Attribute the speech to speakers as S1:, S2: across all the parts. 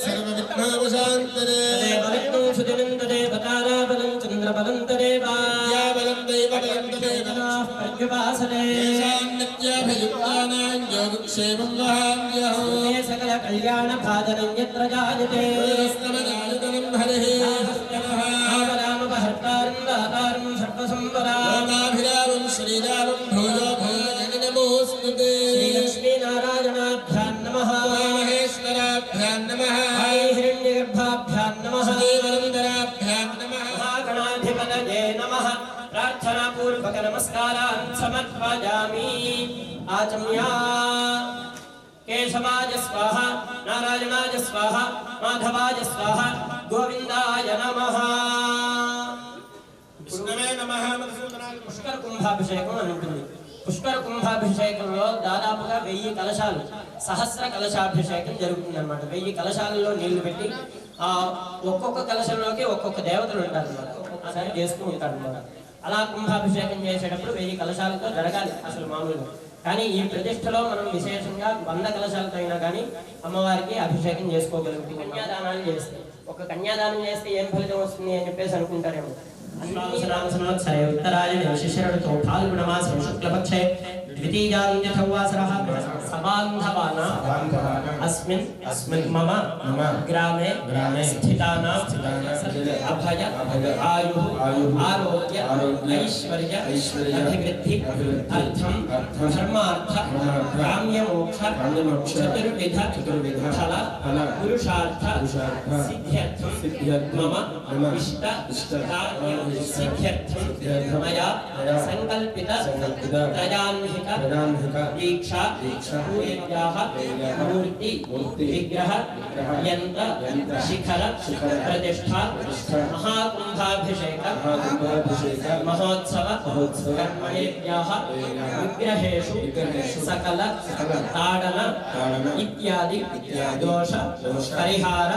S1: सर्वविघ्नोपशान्तये
S2: तदेव सुदिनं तदेव ताराबलं चन्द्रबलं तदेव
S1: बलं दैवबलं तदेव
S2: प्रत्युपासने
S1: नित्याभियुक्तानां योगक्षेमं वहाम्यहो
S2: सकलकल्याणभाजनं यत्र जायते
S1: स्तमनायतनं हरिः
S2: आवरामपहर्तारं दातारं सर्वसम्पदां
S1: लोकाभिरामं श्रीरामं भूयो भूयो नमोऽस्तु ते
S2: श्रीलक्ष्मीनारायणाभ्यां नमः
S1: महेश्वराभ्यां नमः
S2: हिरण्यगर्भाभ्यां नमः
S1: देवरन्दराभ्यां नमः
S2: महागणाधिपतये नमः प्रार्थनापूर्वक नमस्कारान् समर्पयामि आचम्या केशवाय स्वाहा नारायणाय स्वाहा माधवाय स्वाहा गोविन्दाय नमः
S1: विष्णवे नमः मधुसूदनाय
S2: పుష్కర కుంభాభిషేకం అని ఉంటుంది. పుష్కర కుంభాభిషేకంలో దాదాపుగా 1000 కలశాలు సహస్ర కలశాభిషేకం జరుగుతుంది అన్నమాట. 1000 కలశాలలో నీళ్లు పెట్టి ఒక్కొక్క కలశంలోకి ఒక్కొక్క దేవతలు ఉంటారు అన్నమాట. ఒక్కొక్కసారి చేస్తూ ఉంటారు అన్నమాట. అలా కుంభాభిషేకం చేసేటప్పుడు 1000 కలశాలతో జరగాలి అసలు మామూలుగా. కానీ ఈ ప్రతిష్టలో మనం విశేషంగా 100 కలశాలతో అయినా కానీ అమ్మవారికి అభిషేకం చేసుకోగలుగుతాం. కన్యాదానాలు చేస్తే ఒక కన్యాదానం చేస్తే ఏం ఫలితం వస్తుంది అని చెప్పేసి అనుకుంటారేమో. సంవత్సరే ఉత్తరాయణే శిశిరఋతౌ ఫాల్గుణమాసే శుక్లపక్షే ద్వితీయాన్యథవాసరః సబాంధవానాం అస్మిన్ మమ గ్రామే స్థితానాం అభయ ఆయుః ఆరోగ్య ఐశ్వర్య అభివృద్ధి అర్థం ధర్మార్థ కామ్యమోక్ష చతుర్విధ ఫల పురుషార్థ సిద్ధ్యర్థం మమ ఇష్ట सिद्ध्यर्थं मया संकल्पित त्रयान्हिक दीक्षा पूर्याः मूर्ति विग्रह यंत्र शिखर प्रतिष्ठा महाकुंभाभिषेक महोत्सव कर्मणेभ्यः विग्रहेषु सकल ताडन इत्यादि दोष परिहार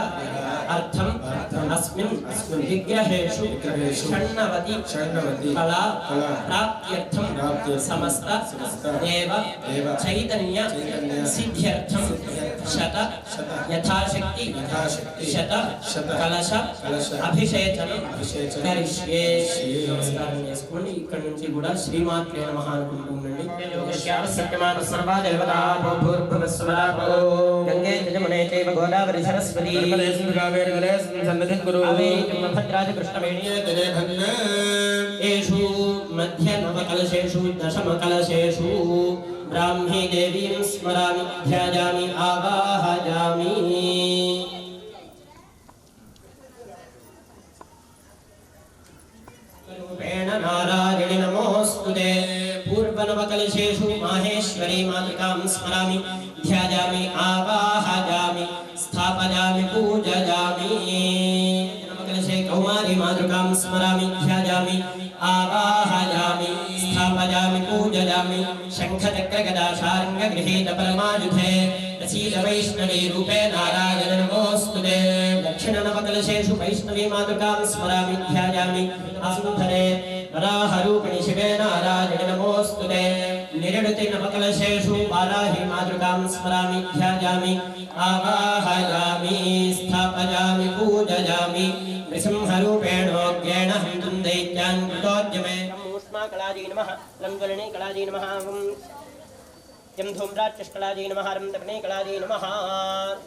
S2: अर्थम अस्मिन् विग्रहेषु षण्णवति कला प्राप्त्यर्थं समस्त देव चैतन्य सिद्ध्यर्थं शत यथाशक्ति शत कलश अभिषेचनं करिष्ये. నమస్కారం చేసుకోండి. ఇక్కడ నుంచి కూడా శ్రీమాత్రే నమః అనుకుంటుండండి. సత్యమాన సర్వా దేవతా భూర్భువస్వరా గంగే యమునే చైవ గోదావరి సరస్వతి భద్రాది కృష్ణవేణి ఏషు మధ్య నవకలశేషు దశమకలశేషు బ్రాహ్మీ దేవీం స్మరామి ధ్యాయామి ఆవాహయామి. नारायणि नमोस्तुते पूर्वनवकलशेषु माहेश्वरी मातृकां स्मरामि ध्यायामि आवाहयामि स्थापयामि पूजयामि. नवकलशे कौमारी मातृकां स्मरामि ध्यायामि आवाहयामि स्थापयामि पूजयामि. शङ्खचक्रगदा शार्ङ्गगृहीत परमायुधे प्रसीद वैष्णवी रूपे नारायण नमोस्तुते. दक्षिणनवकलशेषु वैष्णवी मातृकां स्मरामि ध्यायामि आसुधरे वराहरूपिणि शिवे नारायण नमोस्तुते. निरृति नवकलशेषु वाराही मातृकां स्मरामि ध्यायामि आवाहयामि स्थापयामि पूजयामि. नृसिंहरूपेणोग्रेण हन्तुं दैत्यान् कृतोद्यमे. ऊष्माकलाजी नमः लम्ज्वलिनी कलाजी नमः यं धूम्राक्षकलाजी नमः रं तपनी कलाजी नमः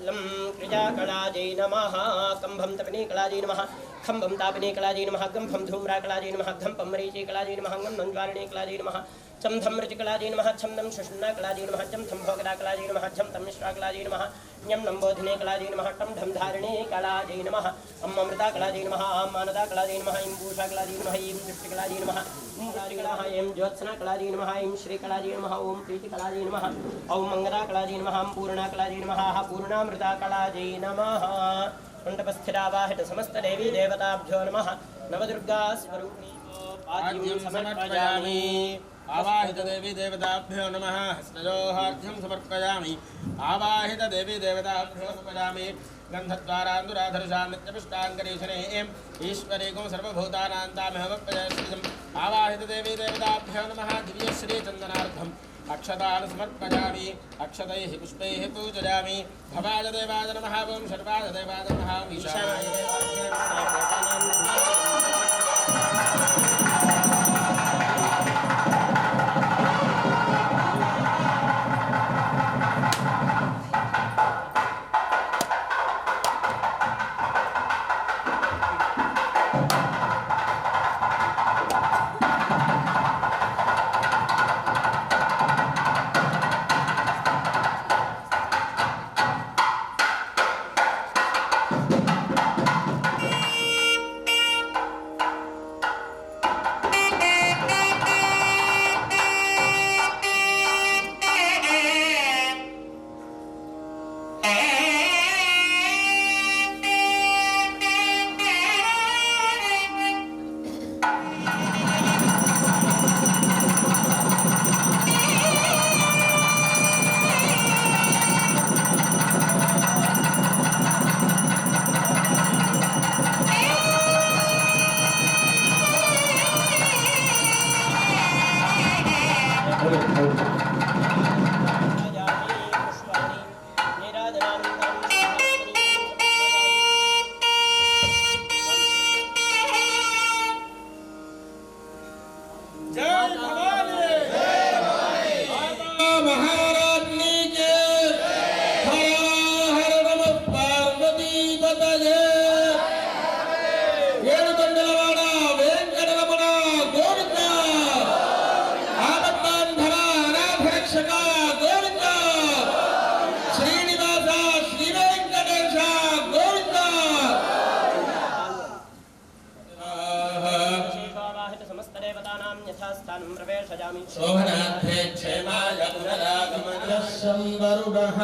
S2: लं क्रियाकलाजी नमः कंभं तपनी कलाजी नमः खंभं तापिनी कलाजी नमः गंभं धूम्राकलाजी नमः घंपं मरीचि कलाजी नमः गं नंद्वारिणी कलाजी नमः छम धम ऋचिकलाजी नमः छम दम शुष्णा कलाजी नमः छम थम भोगदा कलाजी नमः छम तम मिश्रा कलाजी नमः ञम नंबोधिने कलाजी नमः टम धम धारिणे कलाजी नमः अम अमृता कलाजी नमः आम मानदा कलाजी नमः इं भूषा कलाजी नमः इं दृष्टि कलाजी नमः इं राजिकलाः इं ज्योत्सना कलाजी नमः इं श्री कलाजी नमः ओम प्रीति कलाजी नमः ओम मंगला कलाजी नमः ओम पूर्णा कलाजी नमः पूर्णामृता कलाजी नमः. मंडपस्थिरावाहित समस्त देवी देवताभ्यो नमः. नवदुर्गा स्वरूपिणी आद्यं समर्पयामि.
S1: आवाहित देवी देवताभ्यो नमः. हस्तयोहार्घ्यं समर्पयामि. आवाहित देवी देवताभ्यो समर्पयामि. गन्धद्वारान्दुराधरशान् नित्यपुष्टाङ्गरीशने ईश्वरीगुं सर्वभूतानां तामेव प्रयश्रितम्. आवाहित देवी देवताभ्यो नमः. दिव्यश्री चन्दनार्थं अक्षतान् समर्पयामि अक्षतैः पुष्पैः पूजयामि भवाय देवाय नमः ओं सर्वाय देवाय नमः ईशानाय
S2: शोभनार्थे क्षेमाय पुनरागमनः संवरुणः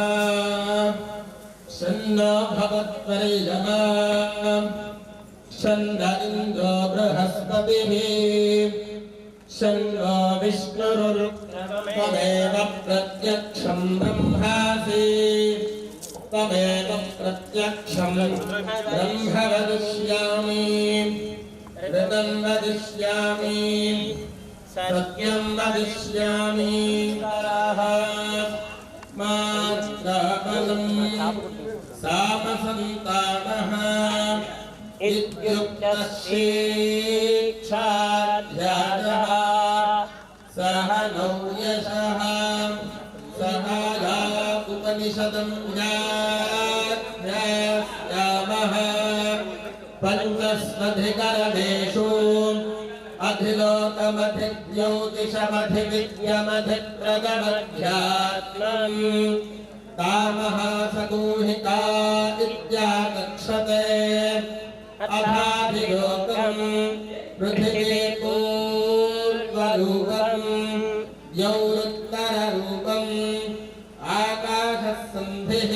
S2: सन्नो भवत्परिजमा सन्न इन्द्रो बृहस्पतिः सन्नो विष्णुरुत्तमेव प्रत्यक्षं ब्रह्मासि त्वमेव प्रत्यक्षं ब्रह्म वदिष्यामि ऋतं वदिष्यामि सत्यं वदिष्यामि मात्राबलं सामसन्तानः इत्युक्तश्रीक्षाध्यायः सह नौ यशः सह या उपनिषदं ज्ञास्यामः पञ्चस्वधिकरणेषु अधिलोकमधिज्योतिषमधिविद्यमधिप्रदमध्यात्मम् कामः सगूहिता इत्याकक्षते अथाधिलोकम् पृथिवी पूर्वरूपम् यौरुत्तररूपम् आकाशसन्धिः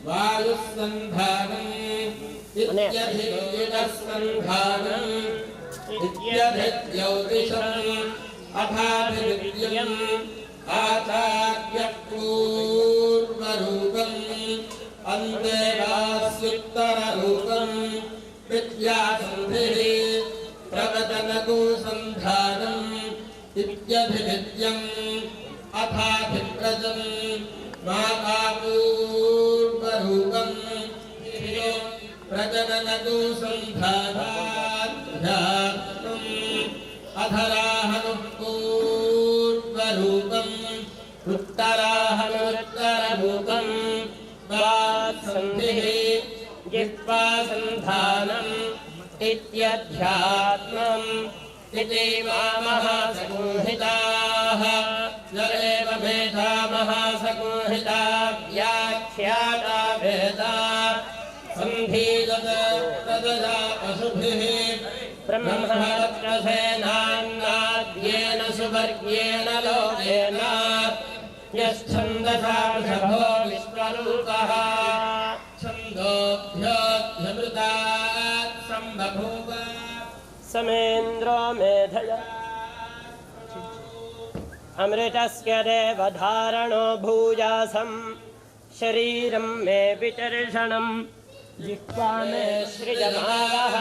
S2: वायुस्सन्धानम् इत्यधिविदस्सन्धानम् इत्यधिज्योतिषम् अथाधिविद्यम् आचार्यपूर्वरूपम् अन्ते वास्युत्तररूपम् विद्यासन्धिः प्रवचनकुसन्धानम् इत्यधिविद्यम् अथाधिप्रजम् मातापूर्वरूपम् प्रजननकुसन्धानाध्यात्मम् अधराहनुः पूर्वरूपम् उत्तराहनुत्तररूपम् वात्सन्धिः जिह्वासन्धानम् इत्यध्यात्मम् इति महासंहिताः एव भेदा महासंहिता व्याख्याता भेदा सन्धीयत तदजा पशुभिः ब्रह्मणत्रसेनान्नाद्येन सुवर्ग्येन लोकेन यश्छन्दसा वृषभो विश्वरूपः छन्दोभ्योऽध्यमृतात् सम्बभूव समेन्द्रो मेधया अमृतस्य देवधारणो भूयासं शरीरं मे विचर्षणं जिह्वा मे सृजमानः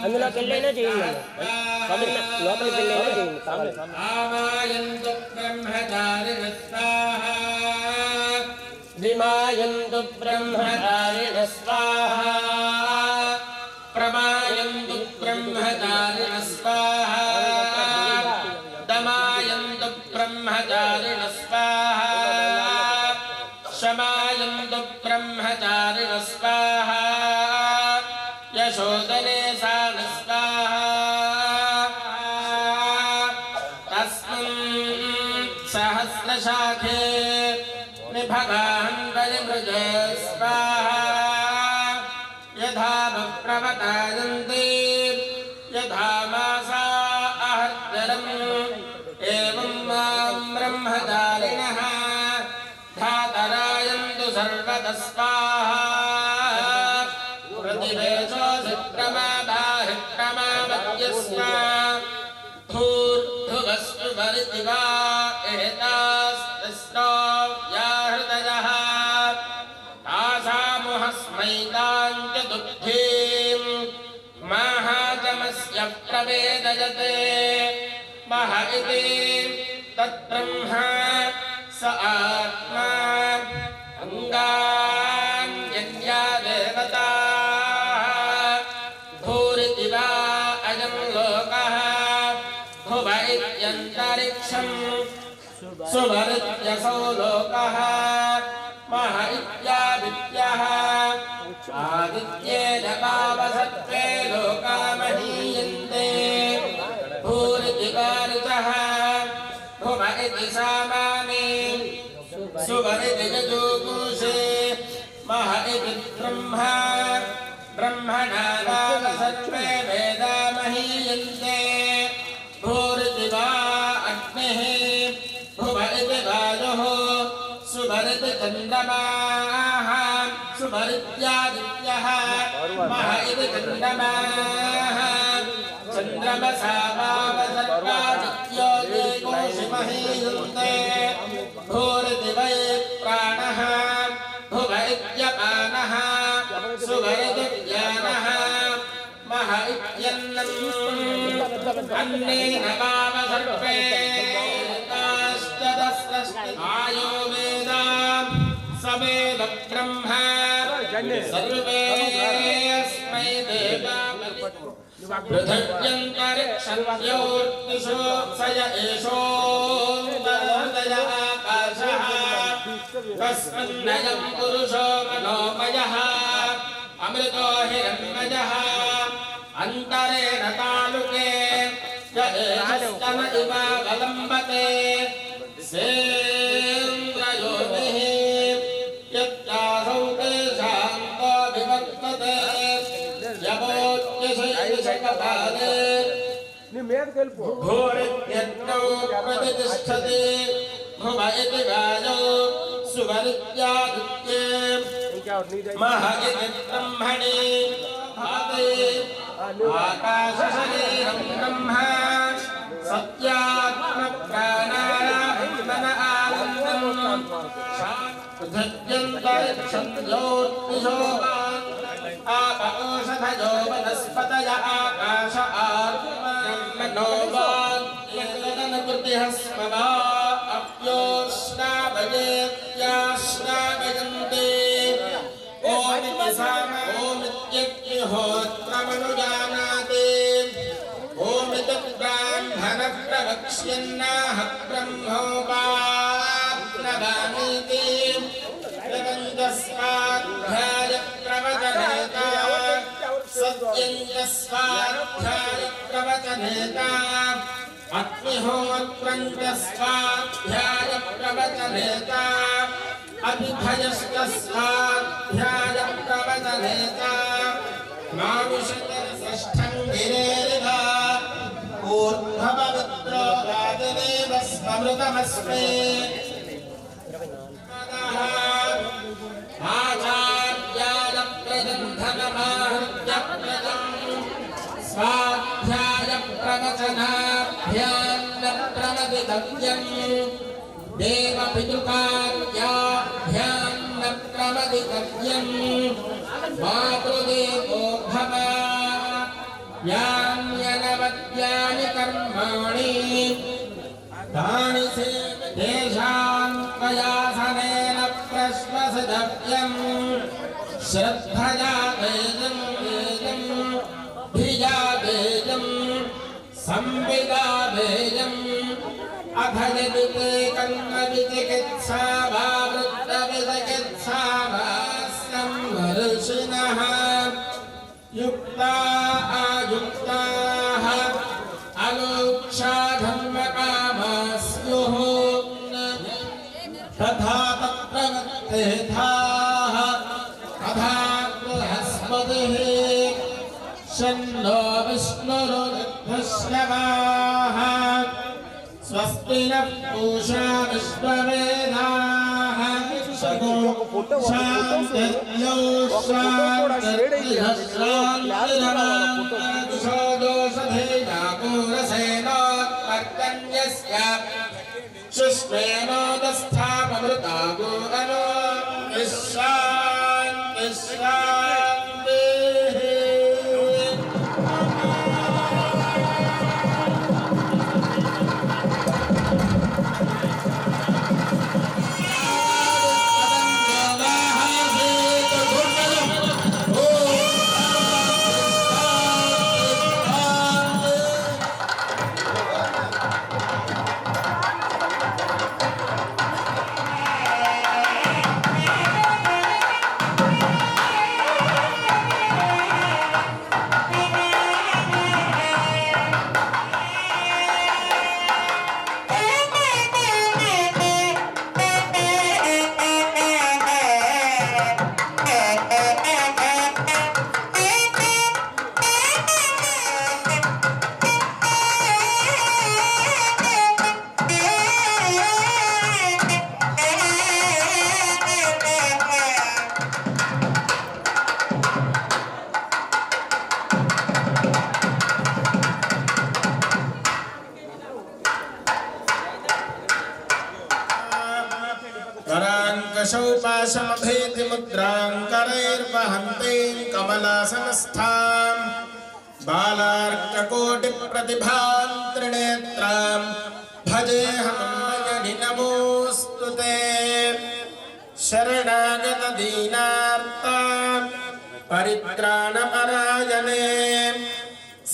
S2: అందులో పెళ్ళైనా చేయండి లోపల పెళ్ళైనా చేయండి కావాలి
S1: ఆమాయంతు బ్రహ్మచారిణ స్వాహా
S2: విమాయంతు బ్రహ్మచారిణ స్వాహా
S1: ప్రమాయంతు బ్రహ్మచారిణ స్వాహా దమాయంతు బ్రహ్మచారిణ స్వాహా శమాయంతు బ్రహ్మచారిణ స్వాహా యశోదనే సాన స్వాహా తస్మిన్ సహస్రశాఖే నిభగాన్ పరిమృజ స్వాహా యథా ప్రవతాయంతి యథా మాసా అహర్దరం ఏవం మాం బ్రహ్మచారిణః ధాతరాయంతు సర్వతః స్వాహా प्रतिवेशो सिक्रमा धूर्धुवस्तु वरितिवा एतास्तिष्ठो या हृदयः तासामुहस्मैताञ्च दुःखीम् माहाचमस्य प्रवेदयते मह इति तद्ब्रह्म स आत्मा अङ्गान्यन्या देवता इत्यन्तरिक्षम् सुवरित्यसौ लोकः मह इत्यादित्यः आदित्येन पावसत्त्वे लोका महीयन्ते भूरिति वारितः भुव इति सामानि सुवरिति यजूगुंषे मह इति ब्रह्मा ब्रह्मणा सर्वे वेदा महीयन्ते भूरिति वा अग्निः भुव इति वायुः सुवरिति चन्द्रमाः सुवरित्यादित्यः मह इति चन्द्रमाः चन्द्रमसा वावसर्वादित्यो देवोषि महीयन्ते भूरिति वै प्राणः भुव इत्यपानः सुवरिति ज्ञानः मह इत्यन्नम् अन्नेन वावसर्वे आयो वेद स वेद ब्रह्म सर्वेऽस्मै देवा पृथिव्यन्तरिक्षयोर्दिशो स य एषोऽन्तर्हृदय आकाशः तस्मिन्नयं पुरुषो मनोमयः अमृतो हिरण्मयः अन्तरेण तालुके य एषस्तन इवावलम्बते सेन्द्रयोनिः यत्यासौ शान्तो विवर्तते यवोच्यशैलशकपाले भूरित्यग्नौ प्रतिष्ठति भुव इति वायौ सुवरित्यादित्ये मह इति ब्रह्मणि भाति आकाशशरीरं ब्रह्म सत्यात्मप्राणायामन आनन्दम् पृथिव्यन्तरिक्षयोर्दिशो आप ओषधयो वनस्पतय आकाश आत्मनो वाक्येतदनुकृतिः स्म वा अप्योष्णावयेत्याश्नावयन्ते ओमित्यग्निहोत्रमनुजानाति ओमिति ब्राह्मणः प्रवक्ष्यन्नाह ब्रह्मोपाप्नवामीति प्रपञ्चस्वाध्याय प्रवचनेता सत्यञ्चस्वाध्याय प्रवचनेता अग्निहोत्रञ्चस्वाध्याय प्रवचनेता अभिभयश्चस्वाध्याय प्रवचनेता मानुषषष्ठं गिरेरिव ऊर्ध्वपवित्रो राजदेव स्मृतमस्मे आचार्याय प्रजन्धनमाहृत्य स्वाध्याय प्रवचनाभ्यान्न प्रमदितव्यम् देवपितृकार्याभ्यान्न प्रमदितव्यम् मातृदेवो भव यान्यनवद्यानि कर्माणि तानि तेषां प्रयासनेन प्रश्वसितव्यम् श्रद्धया वेदं धिया वेदं संविदा वेदम् अथ यदि ते कर्मविचिकित्सा वा वृत्तविचिकित्सा वा संवर्षिणः युक्ता अयुक्ताः अलोक्षा धर्मकामाः स्युः तथा तत्रवर्तेथाः तथा बृहस्पतिः शन्नो विष्णुरुद्धश्रवाः स्वस्ति नः पूषा विश्ववेदाः शान्तिर्योषान्तिर्यश्रान्तिरनादिशोदोषधेयागोरसेनोत्पर्तन्यस्य शुष्मेनोदस्थापमृतागो अनो विश्रान्तिः शौपाशमभेति मुद्रां करैर्वहन्तीं कमलासनस्थां बालार्ककोटिप्रतिभां त्रिनेत्रां भजेऽहं नमोऽस्तु ते शरणागतदीनार्तां परित्राणपरायणे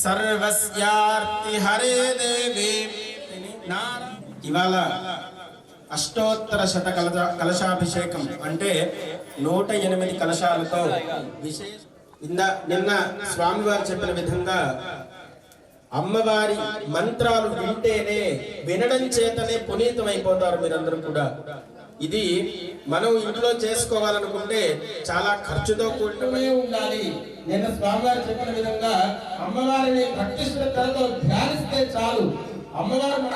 S1: सर्वस्यार्तिहरे देवी इवाला అష్టోత్తర శత కలశాభిషేకం అంటే 108 కలశాలతో విశేష నిన్న స్వామివారు చెప్పిన విధంగా అమ్మవారి మంత్రాలు వింటేనే వినడం చేతనే పునీతమైపోతారు మీరందరూ కూడా. ఇది మనం ఇంట్లో చేసుకోవాలనుకుంటే చాలా ఖర్చుతో కూడుకునే ఉండాలి. నిన్న స్వామివారు చెప్పిన విధంగా అమ్మవారిని భక్తి శ్రద్ధలతో ధ్యానిస్తే చాలు అమ్మవారు మన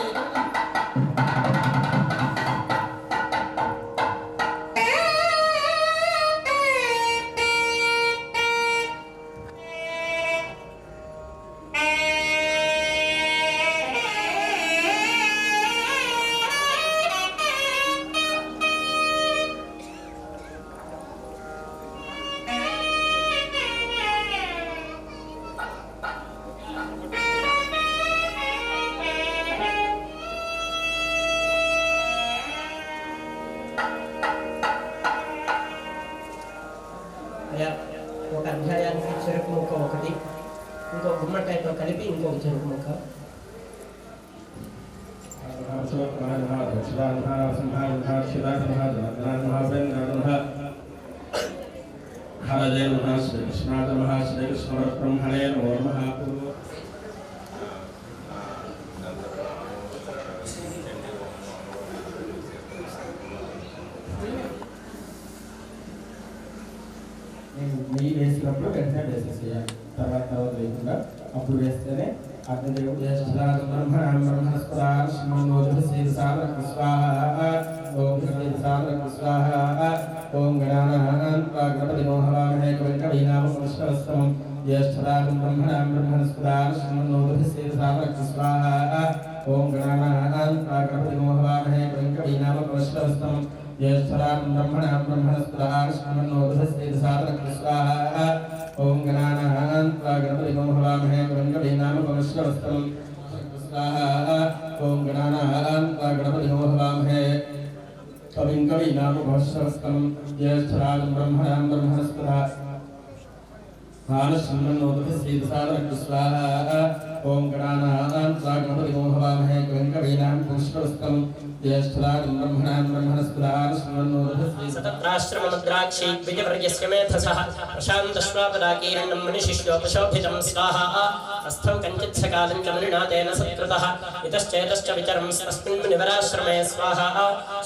S1: ఒక అధ్యాయానికి చెరుకు ముక్క ఒకటి, ఇంకో గుమ్మడికాయతో కలిపి ఇంకొక చెరుకు ముక్క. నెయ్యి వేసినప్పుడు వెంటనే వేసేసేయాలి. తర్వాత లేకుండా అప్పుడు వేస్తేనే అగ్నిదేవుడు ఓం గణానాగణపతి మోహవామహే కవికవీనామ పుష్పవస్తమం జ్యేష్ఠరాజం బ్రహ్మణాం బ్రహ్మణస్పదాస్మన్నోదభిసేదసామరస్వాహ ఓం గణానాగణపతి మోహవామహే కవికవీనామ పుష్పవస్తమం జ్యేష్ఠరాజం బ్రహ్మణాం బ్రహ్మణస్పదాస్మన్నోదభిసేదసామరస్వాహ ఓం గణానాగణపతి మోహవామహే पुष्पवस्त्रं स्वाहा ओम गणानां गणपतिं हवामहे कविं कवीनामुपमश्रवस्त्रं ज्येष्ठराजं ब्रह्मणां ब्रह्मणस्पदा भानुश्रीमन्नोदकश्रीदसादरक्तु स्वाहा ओम गणानां गणपतिं हवामहे कविं कवीनां पुष्पवस्त्रं ज्येष्ठराजं ब्रह्मणां ब्रह्मणस्पदा
S2: सतत्राश्रममुद्राक्षी द्विजवर्यस्य मेधसः प्रशान्तश्वापदाकीर्णं मनिशिष्योपशोभितं स्वाहा अस्थौ कञ्चित् सकालं च मुनिना तेन सत्कृतः इतश्चेतश्च विचरं तस्मिन् मुनिवराश्रमे स्वाहा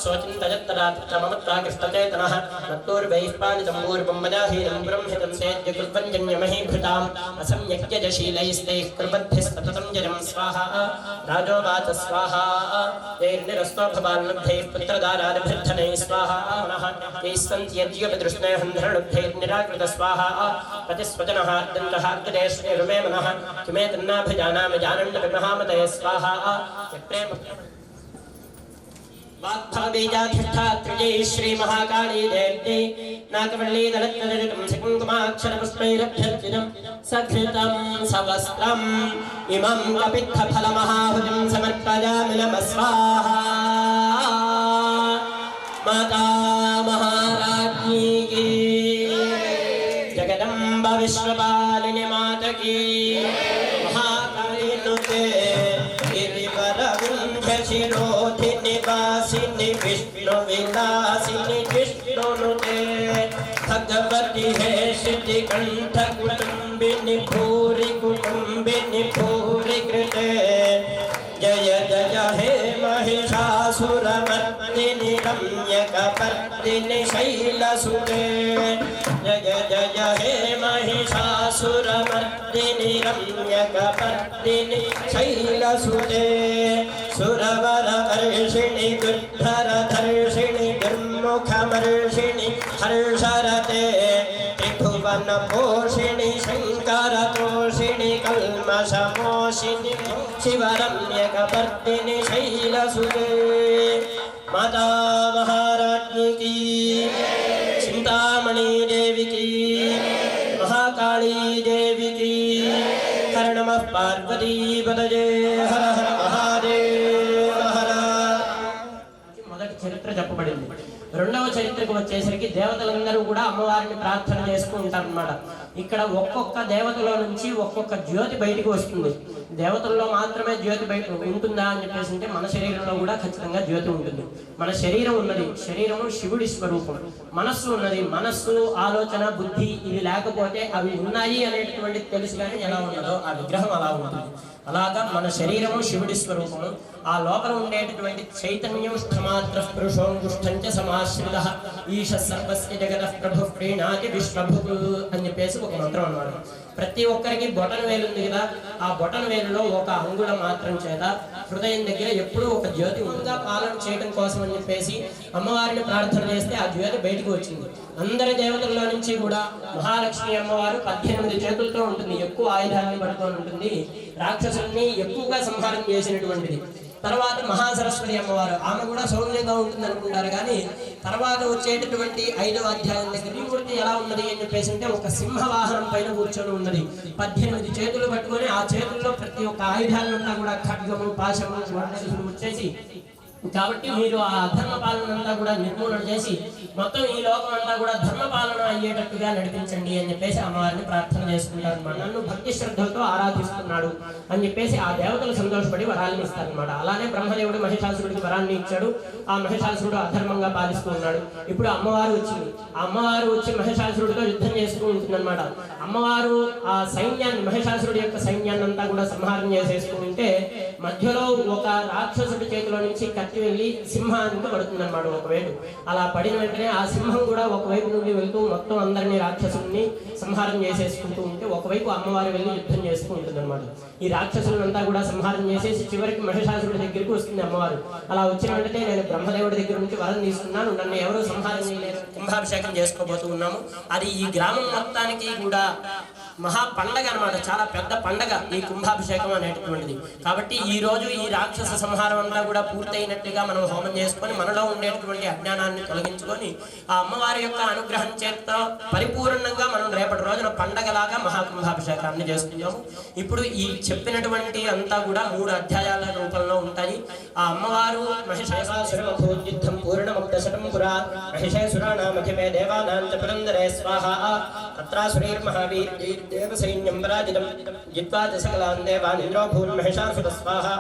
S2: स्वचिन्तयत्तदा तत्र ममत्वाकृष्टचेतनः नत्तोर्वैः पालितं पूर्वं वदाहीनं ब्रह्मितं सेद्य कुर्वञ्जन्यमहीभृताम् असम्यक्यजशीलैस्तैः कुर्वद्भिस्तततं जलं स्वाहा राजोवाच स्वाहा यैर्निरस्तोभवान्नब्धैः पुत्रदारादिभृद्धनैः स्वाहा पुनः यैः सन्ति यज्ञपदृष्णैर्हन्धरणुब्धैर्निराकृत स्वाहा प्रतिस्वजनः अर्दन्तहार्कदेशेषु मे मनः किमे तन्नाभिजानामि जानन्नविमहामतये स्वाहा यत्प्रेम वाग्भवबीजाधिष्ठात्रिजै श्रीमहाकाली देवी नागवल्ली दलत्तदलितं सकुङ्कुमाक्षरपुष्पैरभ्यर्चितं सघृतं सवस्त्रम् इमं कपित्थफलमहाहुतिं समर्पयामि नमः स्वाहा माता महाराज्ञी की जगदम्बा विश्वपालिनी माता की महाकाली नुते गिरिवरविंध्यशिरोधिनि वासिनि विष्णुविलासिनि विष्णुनुते भगवती हे श्रुतिकण्ठ कुटुम्बिनि भूरि कुटुम्बिनि भूरि कृते जय जय हे महिषासुरमर्दिनि रम्यकपर्दिनि शैलसुते जय जय हे महिषासुरमर्दिनि रम्यकपर्दिनि शैलसुते सुरवरवर्षिणि दुर्धरधर्षिणि दुर्मुखमर्षिणि हर्षरते त्रिभुवनपोषिणि शङ्करतोषिणि कल्मषमोषिणि शिवरम्यकपर्दिनि शैलसुते माता महाराज्ञी की चिंतामणि देवी की महाकाली देवी की हर नमः पार्वती पतये हर हर महादेव हर మొదటి చరిత్ర చెప్పబడింది రెండవ చరిత్రకు వచ్చేసరికి దేవతలందరూ కూడా అమ్మవారిని ప్రార్థన చేస్తూ ఉంటారన్నమాట ఇక్కడ ఒక్కొక్క దేవతలో నుంచి ఒక్కొక్క జ్యోతి బయటికి వస్తుంది దేవతల్లో మాత్రమే జ్యోతి బయట ఉంటుందా అని చెప్పేసి అంటే మన శరీరంలో కూడా ఖచ్చితంగా జ్యోతి ఉంటుంది మన శరీరం ఉన్నది శరీరము శివుడి స్వరూపం మనస్సు ఉన్నది మనస్సు ఆలోచన బుద్ధి ఇవి లేకపోతే అవి ఉన్నాయి అనేటటువంటి తెలుసు కానీ ఎలా ఉన్నదో ఆ విగ్రహం అలా ఉంటుంది అలాగా మన శరీరము శివుడి స్వరూపము ఆ లోపల ఉండేటటువంటి చైతన్యం స్థమాత్ర పురుషోంగుష్టంచ సమాశ్రితః ఈశ సర్వస్య జగతః ప్రభు ప్రీణాతి విశ్వభుక్ అని చెప్పేసి ఒక మంత్రం అన్నమాట ప్రతి ఒక్కరికి బొటన వేలు ఉంది కదా ఆ బొటన వేలులో ఒక అంగుళం మాత్రం చేత హృదయం దగ్గర ఎప్పుడూ ఒక జ్యోతి ఉందా పాలన చేయడం కోసం అని చెప్పేసి అమ్మవారిని ప్రార్థన చేస్తే ఆ జ్యోతి బయటకు వచ్చింది అందరి దేవతల్లో నుంచి కూడా మహాలక్ష్మి అమ్మవారు 18 చేతులతో ఉంటుంది ఎక్కువ ఆయుధాన్ని పడుతూ ఉంటుంది రాక్షసుల్ని ఎక్కువగా సంహారం చేసినటువంటిది తర్వాత మహాసరస్వతి అమ్మవారు ఆమె కూడా సౌమ్యంగా ఉంటుంది అనుకుంటారు కానీ తర్వాత వచ్చేటటువంటి 5వ అధ్యాయం దగ్గర మూర్తి ఎలా ఉన్నది అని చెప్పేసి అంటే ఒక సింహవాహనం పైన కూర్చొని ఉన్నది 18 చేతులు పట్టుకొని ఆ చేతుల్లో ప్రతి ఒక్క ఆయుధాలంతా కూడా ఖడ్గము పాశము వచ్చేసి కాబట్టి మీరు ఆ అధర్మ పాలన అంతా కూడా నిర్మూలన చేసి మొత్తం ఈ లోకం అంతా కూడా ధర్మ పాలన అయ్యేటట్టుగా నడిపించండి అని చెప్పేసి అమ్మవారిని ప్రార్థన చేసుకుంటారు అనమాట నన్ను భక్తి శ్రద్ధలతో ఆరాధిస్తున్నాడు అని చెప్పేసి ఆ దేవతలు సంతోషపడి వరాలను ఇస్తారనమాట అలానే బ్రహ్మదేవుడు మహిషాసురుడికి వరాన్ని ఇచ్చాడు ఆ మహిషాసురుడు అధర్మంగా పాలిస్తూ ఉన్నాడు ఇప్పుడు అమ్మవారు వచ్చింది ఆ అమ్మవారు వచ్చి మహిషాసురుడితో యుద్ధం చేస్తూ ఉంటుందన్నమాట అమ్మవారు ఆ సైన్యాన్ని మహిషాసురుడి యొక్క సైన్యాన్ని అంతా కూడా సంహారం చేసేస్తూ ఉంటే మధ్యలో ఒక రాక్షసుడి చేతిలో నుంచి కత్తి వెళ్ళి సింహానికి పడుతుంది అనమాట ఒకవైపు అలా పడిన వెంటనే ఆ సింహం కూడా ఒకవైపు నుండి వెళ్తూ మొత్తం అందరినీ రాక్షసుల్ని సంహారం చేసేసుకుంటూ ఉంటే ఒకవైపు అమ్మవారు వెళ్ళి యుద్ధం చేస్తూ ఉంటుంది అనమాట ఈ రాక్షసులంతా కూడా సంహారం చేసేసి చివరికి మహిషాసురుడి దగ్గరికి వస్తుంది అమ్మవారు అలా వచ్చిన వెంటనే నేను బ్రహ్మదేవుడి దగ్గర నుంచి వరం తీసుకున్నాను నన్ను ఎవరు సంహారం చేయలేదు కుంభాభిషేకం చేసుకోబోతూ ఉన్నాము అది ఈ గ్రామం మొత్తానికి కూడా మహా పండగ అన్నమాట, చాలా పెద్ద పండగ ఈ కుంభాభిషేకం అనేటటువంటిది. కాబట్టి ఈ రోజు ఈ రాక్షస సంహారం అంతా కూడా పూర్తయినట్టుగా మనం హోమం చేసుకొని మనలో ఉండేటటువంటి అజ్ఞానాన్ని తొలగించుకొని ఆ అమ్మవారి యొక్క అనుగ్రహం చేత పరిపూర్ణంగా మనం రేపటి రోజున పండగలాగా మహాకుంభాభిషేకాన్ని చేసుకుంటాము. ఇప్పుడు ఈ చెప్పినటువంటి అంతా కూడా 3 అధ్యాయాల రూపంలో ఉంటాయి. ఆ అమ్మవారు మహిషాసురమభూయుద్ధం పూర్ణముక్తశతం పురా మహిషాసురాణామఖిమే దేవానాం చ పురందరే స్వాహా తత్రాసురైర్మహావీర్ దేవసైన్యం పరాజితం జిత్వా చ సకలాన్ దేవాన్ ఇంద్రో భూన్మహిషాసుర స్వాహా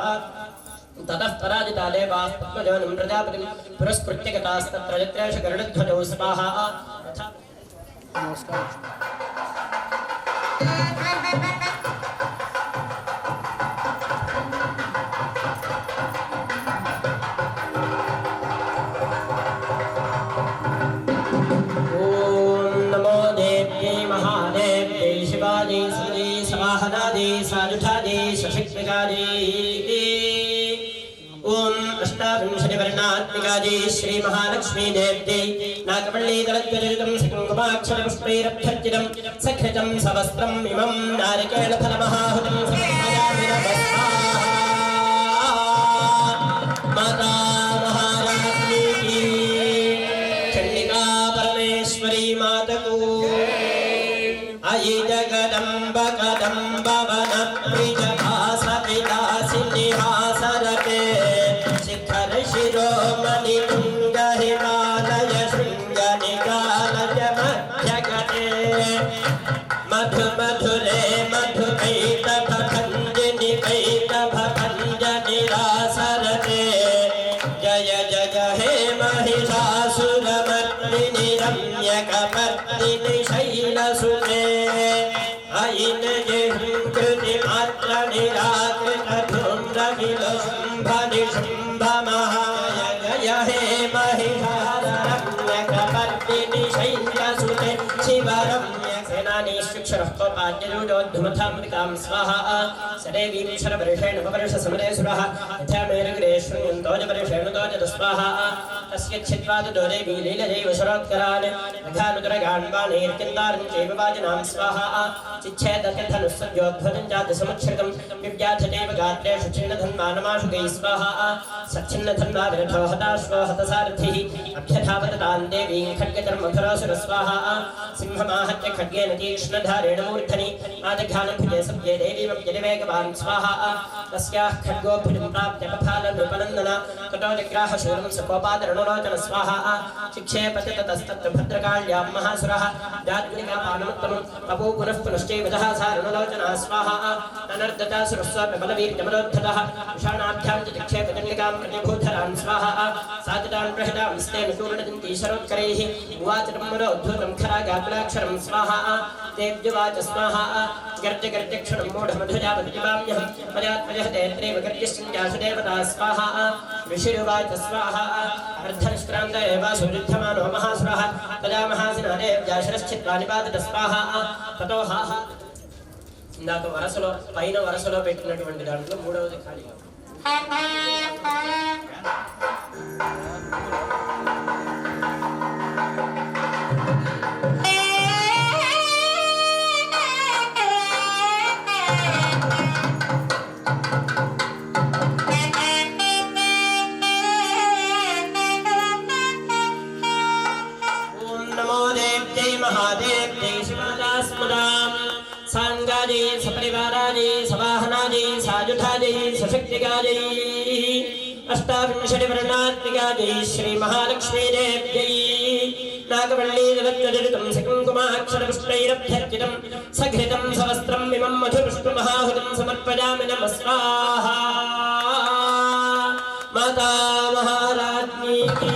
S2: ततः पराजिता देवाः पद्मजवनं प्रजापतिं पुरस्कृत्य गतास्तत्र यत्रेष गरुडध्वजौ स्वाहा. शिवाजी श्री सवाहनादी साजुठादी सशिक्षिकादी ओम अष्टाविंशतिवर्णात्मिकादी श्री महालक्ष्मी देव्यै नागवल्लीदलद्वजयुतं सकुङ्कुमाक्षरपुष्पैरभ्यर्चितं सख्यतं सवस्त्रं इमं नारिकेलफलमहाहुतं समर्पयामि नमः माता महारानी की चंडिका परमेश्वरी माता को अयि जगदम्ब कदम्ब वन प्रियभासविलासिनिहासरते शिखर शिरोमणि तुंग हिमालय शृंग निगालय मध्यगते मधु मधुरे मधुकैटभ भञ्जनि कैटभ भञ्जनि रासरते जय जय हे महिषासुरमर्दिनि रम्यकपर्दिनि शैलसुते अयिन कृति मात्र निराकृत धूम्रविलुम्भ निशुम्भ महाय जय हे महिषासुरमर्दिनि शैलसुते शिवरम्य सेनानी शिक्षरः कोपाद्यजोद्धुमथामृतां स्वाहा सदेवीं शरवर्षेण उपवर्ष समरे सुरः यथा मेरुग्रेश्वन्यन्तोजवर्षेण तोजत स्वाहा तस्य छिद्वादुदोदेवी लीलजैव शरोत्करान् रघानुदरगाण्वाणैर्किन्दारं चैव वाजिनां स्वाहा चिच्छेदत्यधनुस्सद्योद्भुतं जातसमुच्छ्रितं विव्याधदेव गात्रेषु छिन्नधन्वानमाशुकैः स्वाहा सच्छिन्नधन्वा विरथो हताश्वो हतसारथिः अभ्यधावदतां देवीं खड्गचर्मधुरासुर स्वाहा सिंहमाहत्य खड्गेन तीक्ष्णधारेण मूर्धनि आदघानं भुजे सभ्ये देवीमप्यदिवेगवान् स्वाहा तस्याः खड्गोभुजं प्राप्य पफालनृपनन्दन ततो जग्राह शूलं सकोपादरणलोचन स्वाहा शिक्षेपति ततस्तत्र भद्रकाल्यां महासुरः जाद्गुलिकापानमुत्तमं पपो पुनः पुनश्चैव दहासारणलोचना स्वाहा अनर्दतासुरस्वापि बलवीर्यमलोद्धतः विषाणाभ्यां च चिक्षेपचण्डिकां प्रतिभूधरान् स्वाहा सातितान् प्रहितां स्तेन सूर्णजन्ती शरोत्करैः उवाचटम्बरोद्धूतं खरागाकुलाक्षरं स्वाहा तेऽब्जुवाच स्वाहा गर्ज गर्जक्षणं मूढमधुजापतिपाम्यहं मयात्मजहते त्रेव गर्जस्यञ्जासुदेवता स्वाहा ऋषिरुवाच स्वाहा अर्धनिष्क्रान्त एव सुरुद्धमानो महासुरः तदा महासिनादेव्याशिरश्चित्वा निपातित स्वाहा ततो हाः ఇందాక వరసలో పైన వరసలో పెట్టినటువంటి దాంట్లో మూడవది ఖాళీ ఓం నమో దేవ్యై మహాదేవ్యై శివదాస్మదాం सांगाजी सपरिवाराजी सवाहनाजी साजुठाजी सशक्तिगाजी अष्टाविंशतिवर्णात्मिकाजी श्री महालक्ष्मी देव्यै नागवल्लीदलद्वजयुतं सकुङ्कुमाक्षरपुष्पैरभ्यर्चितं सघृतं सवस्त्रं इमं मधुपुष्पमहाहुतं समर्पयामि नमः स्वाहा माता महाराज्ञी की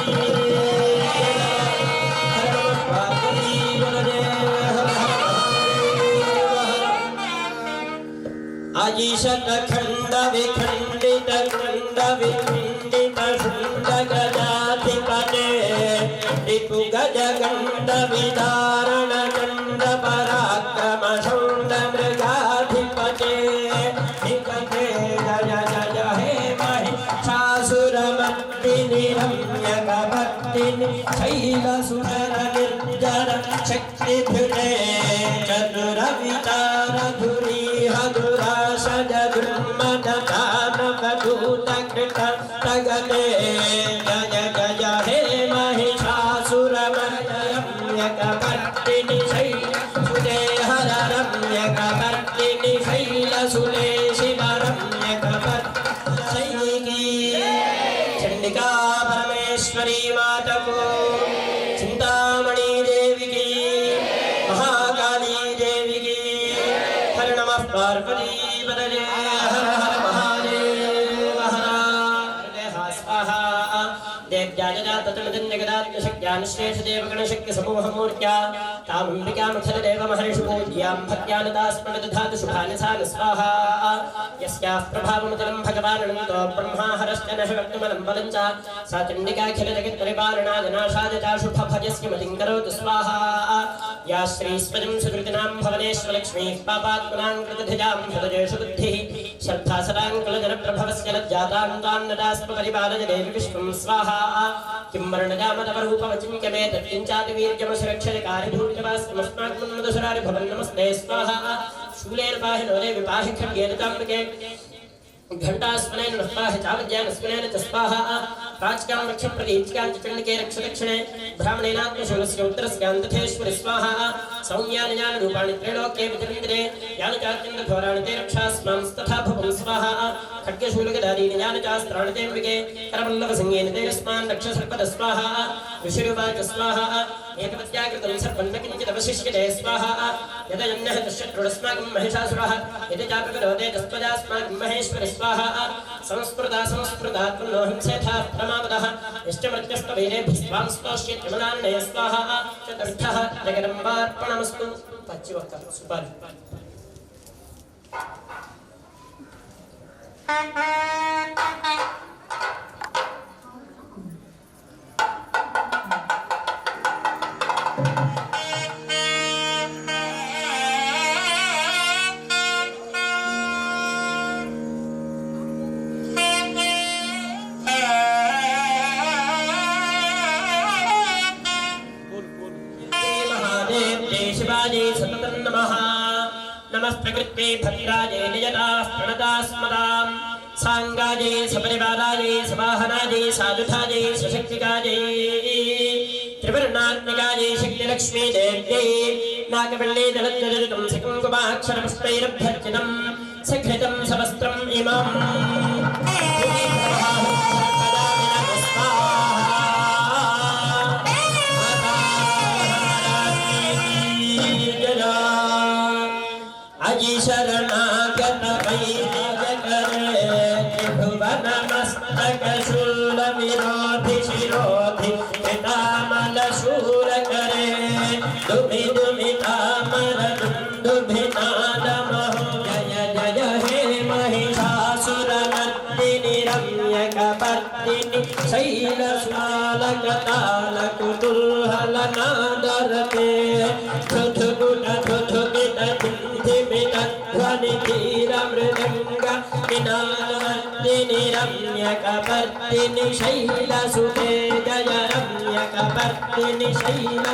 S2: अजीशत खंड विखंडित खंड विखंडित शुंड गजाधिपते रिपु गज गंड विदारण चंड पराक्रम शुंड मृगाधिपते निकटे जय जय हे महिषासुरमर्दिनि रम्यकपर्दिनि शैलसुतर निर्जर शक्तिभृते चतुरविता काली देवी की हर नमः पार्वती पतये हर हर महादेव हर स्वाहा देव्याजजाततमदिन्यगदात्मशक्त्यानुश्रेषदेवगणशक्तिसमूहमूर्त्या तामम्बिकामखलदेवमहर्षिपूज्यां भक्त्यानुदास्मृतधातु शुभानिसानु स्वाहा यस्याः प्रभावमतलं भगवानन्तो ब्रह्मा हरश्च नः कर्तुमलं बलं च सा चण्डिकाखिलजगत्परिपालनाजनाशादिताशुभभजस्य मतिं करोतु स्वाहा या श्रीस्वजं सुकृतिनां भवनेश्वरलक्ष्मीः पापात्मनां कृतधिजां हृदयेषु बुद्धिः श्रद्धा सदाङ्कुलजनप्रभवस्य लज्जातां तान्नदास्मपरिपालजदेवि विश्वं स्वाहा किं वर्णजामतवरूपमचिन्त्य मे तत्किञ्चातिवीर्यमसुरक्षरकारिभूतवास्मस्माकं मधुसुरारि भवन् नमस्ते स्वाहा शूलेन पाहि नो देवि पाहि खड्गेन ताम्बके घंटास्मनेन नमः चावज्ञान स्मनेन च स्वाहा प्राचकां रक्षप्रदीप्तिकां च चण्डिके रक्षदक्षिणे ब्राह्मणेनात्मशूलस्य उत्तरस्यान्तथेश्वरि स्वाहा सौम्यानि ज्ञानरूपाणि त्रैलोक्ये विचरन्ति यानि चात्यन्तघोराणि ते रक्षास्मांस्तथा भवं स्वाहा खड्गशूलगदादीनि यानि चास्त्राणि ते अम्बिके करवल्लभसंज्ञेन ते यस्मान् रक्षसर्पद स्वाहा ऋषिरुवाच स्वाहा एकपत्याकृतं सर्वं न किञ्चिदवशिष्यते स्वाहा यदयन्नः तस्यत्रुडस्माकं महिषासुरः यदि चापकरोते तस्त्वजास्माकं महेश्वरि स्वाहा संस्कृता त्वन्नो हिंसेथा प्रमादः यश्चमृत्यस्तवीरेभिः स्वां स्तोष्यत्यमलान्नय स्वाहा चतुर्थः जगदम्बार्पणमस्तु पच्चिवक्क सुपारि नमः प्रकृते भद्राजे निजताः प्रणतास्मदां सांगाजे सपरिवाराजे सवाहनाजे साधुधाजे सशक्तिकाजे त्रिवर्णात्मिकाजे शक्तिलक्ष्मी देव्यै नागवल्ली दलत्वजरितं सकुङ्कुमाक्षरपुष्पैरभ्यर्चितं सघृतं सवस्त्रम् इमम् शरणागत वैराजकरे त्रिभुवनमस्तकशूल विरोधि शिरोधि पितामलशूलकरे दुमि दुमि तामर दुन्दुभिनादमहो जय जय हे महिषासुरमर्दिनि रम्यकपर्दिनि शैलशालकतालकुतूहलनादरते धुधुगुण धुधुगित ध्वनिधीरमृदङ्ग विनादिनि रम्यकपर्दिनि शैलसुते जय रम्यकपर्दिनि शैल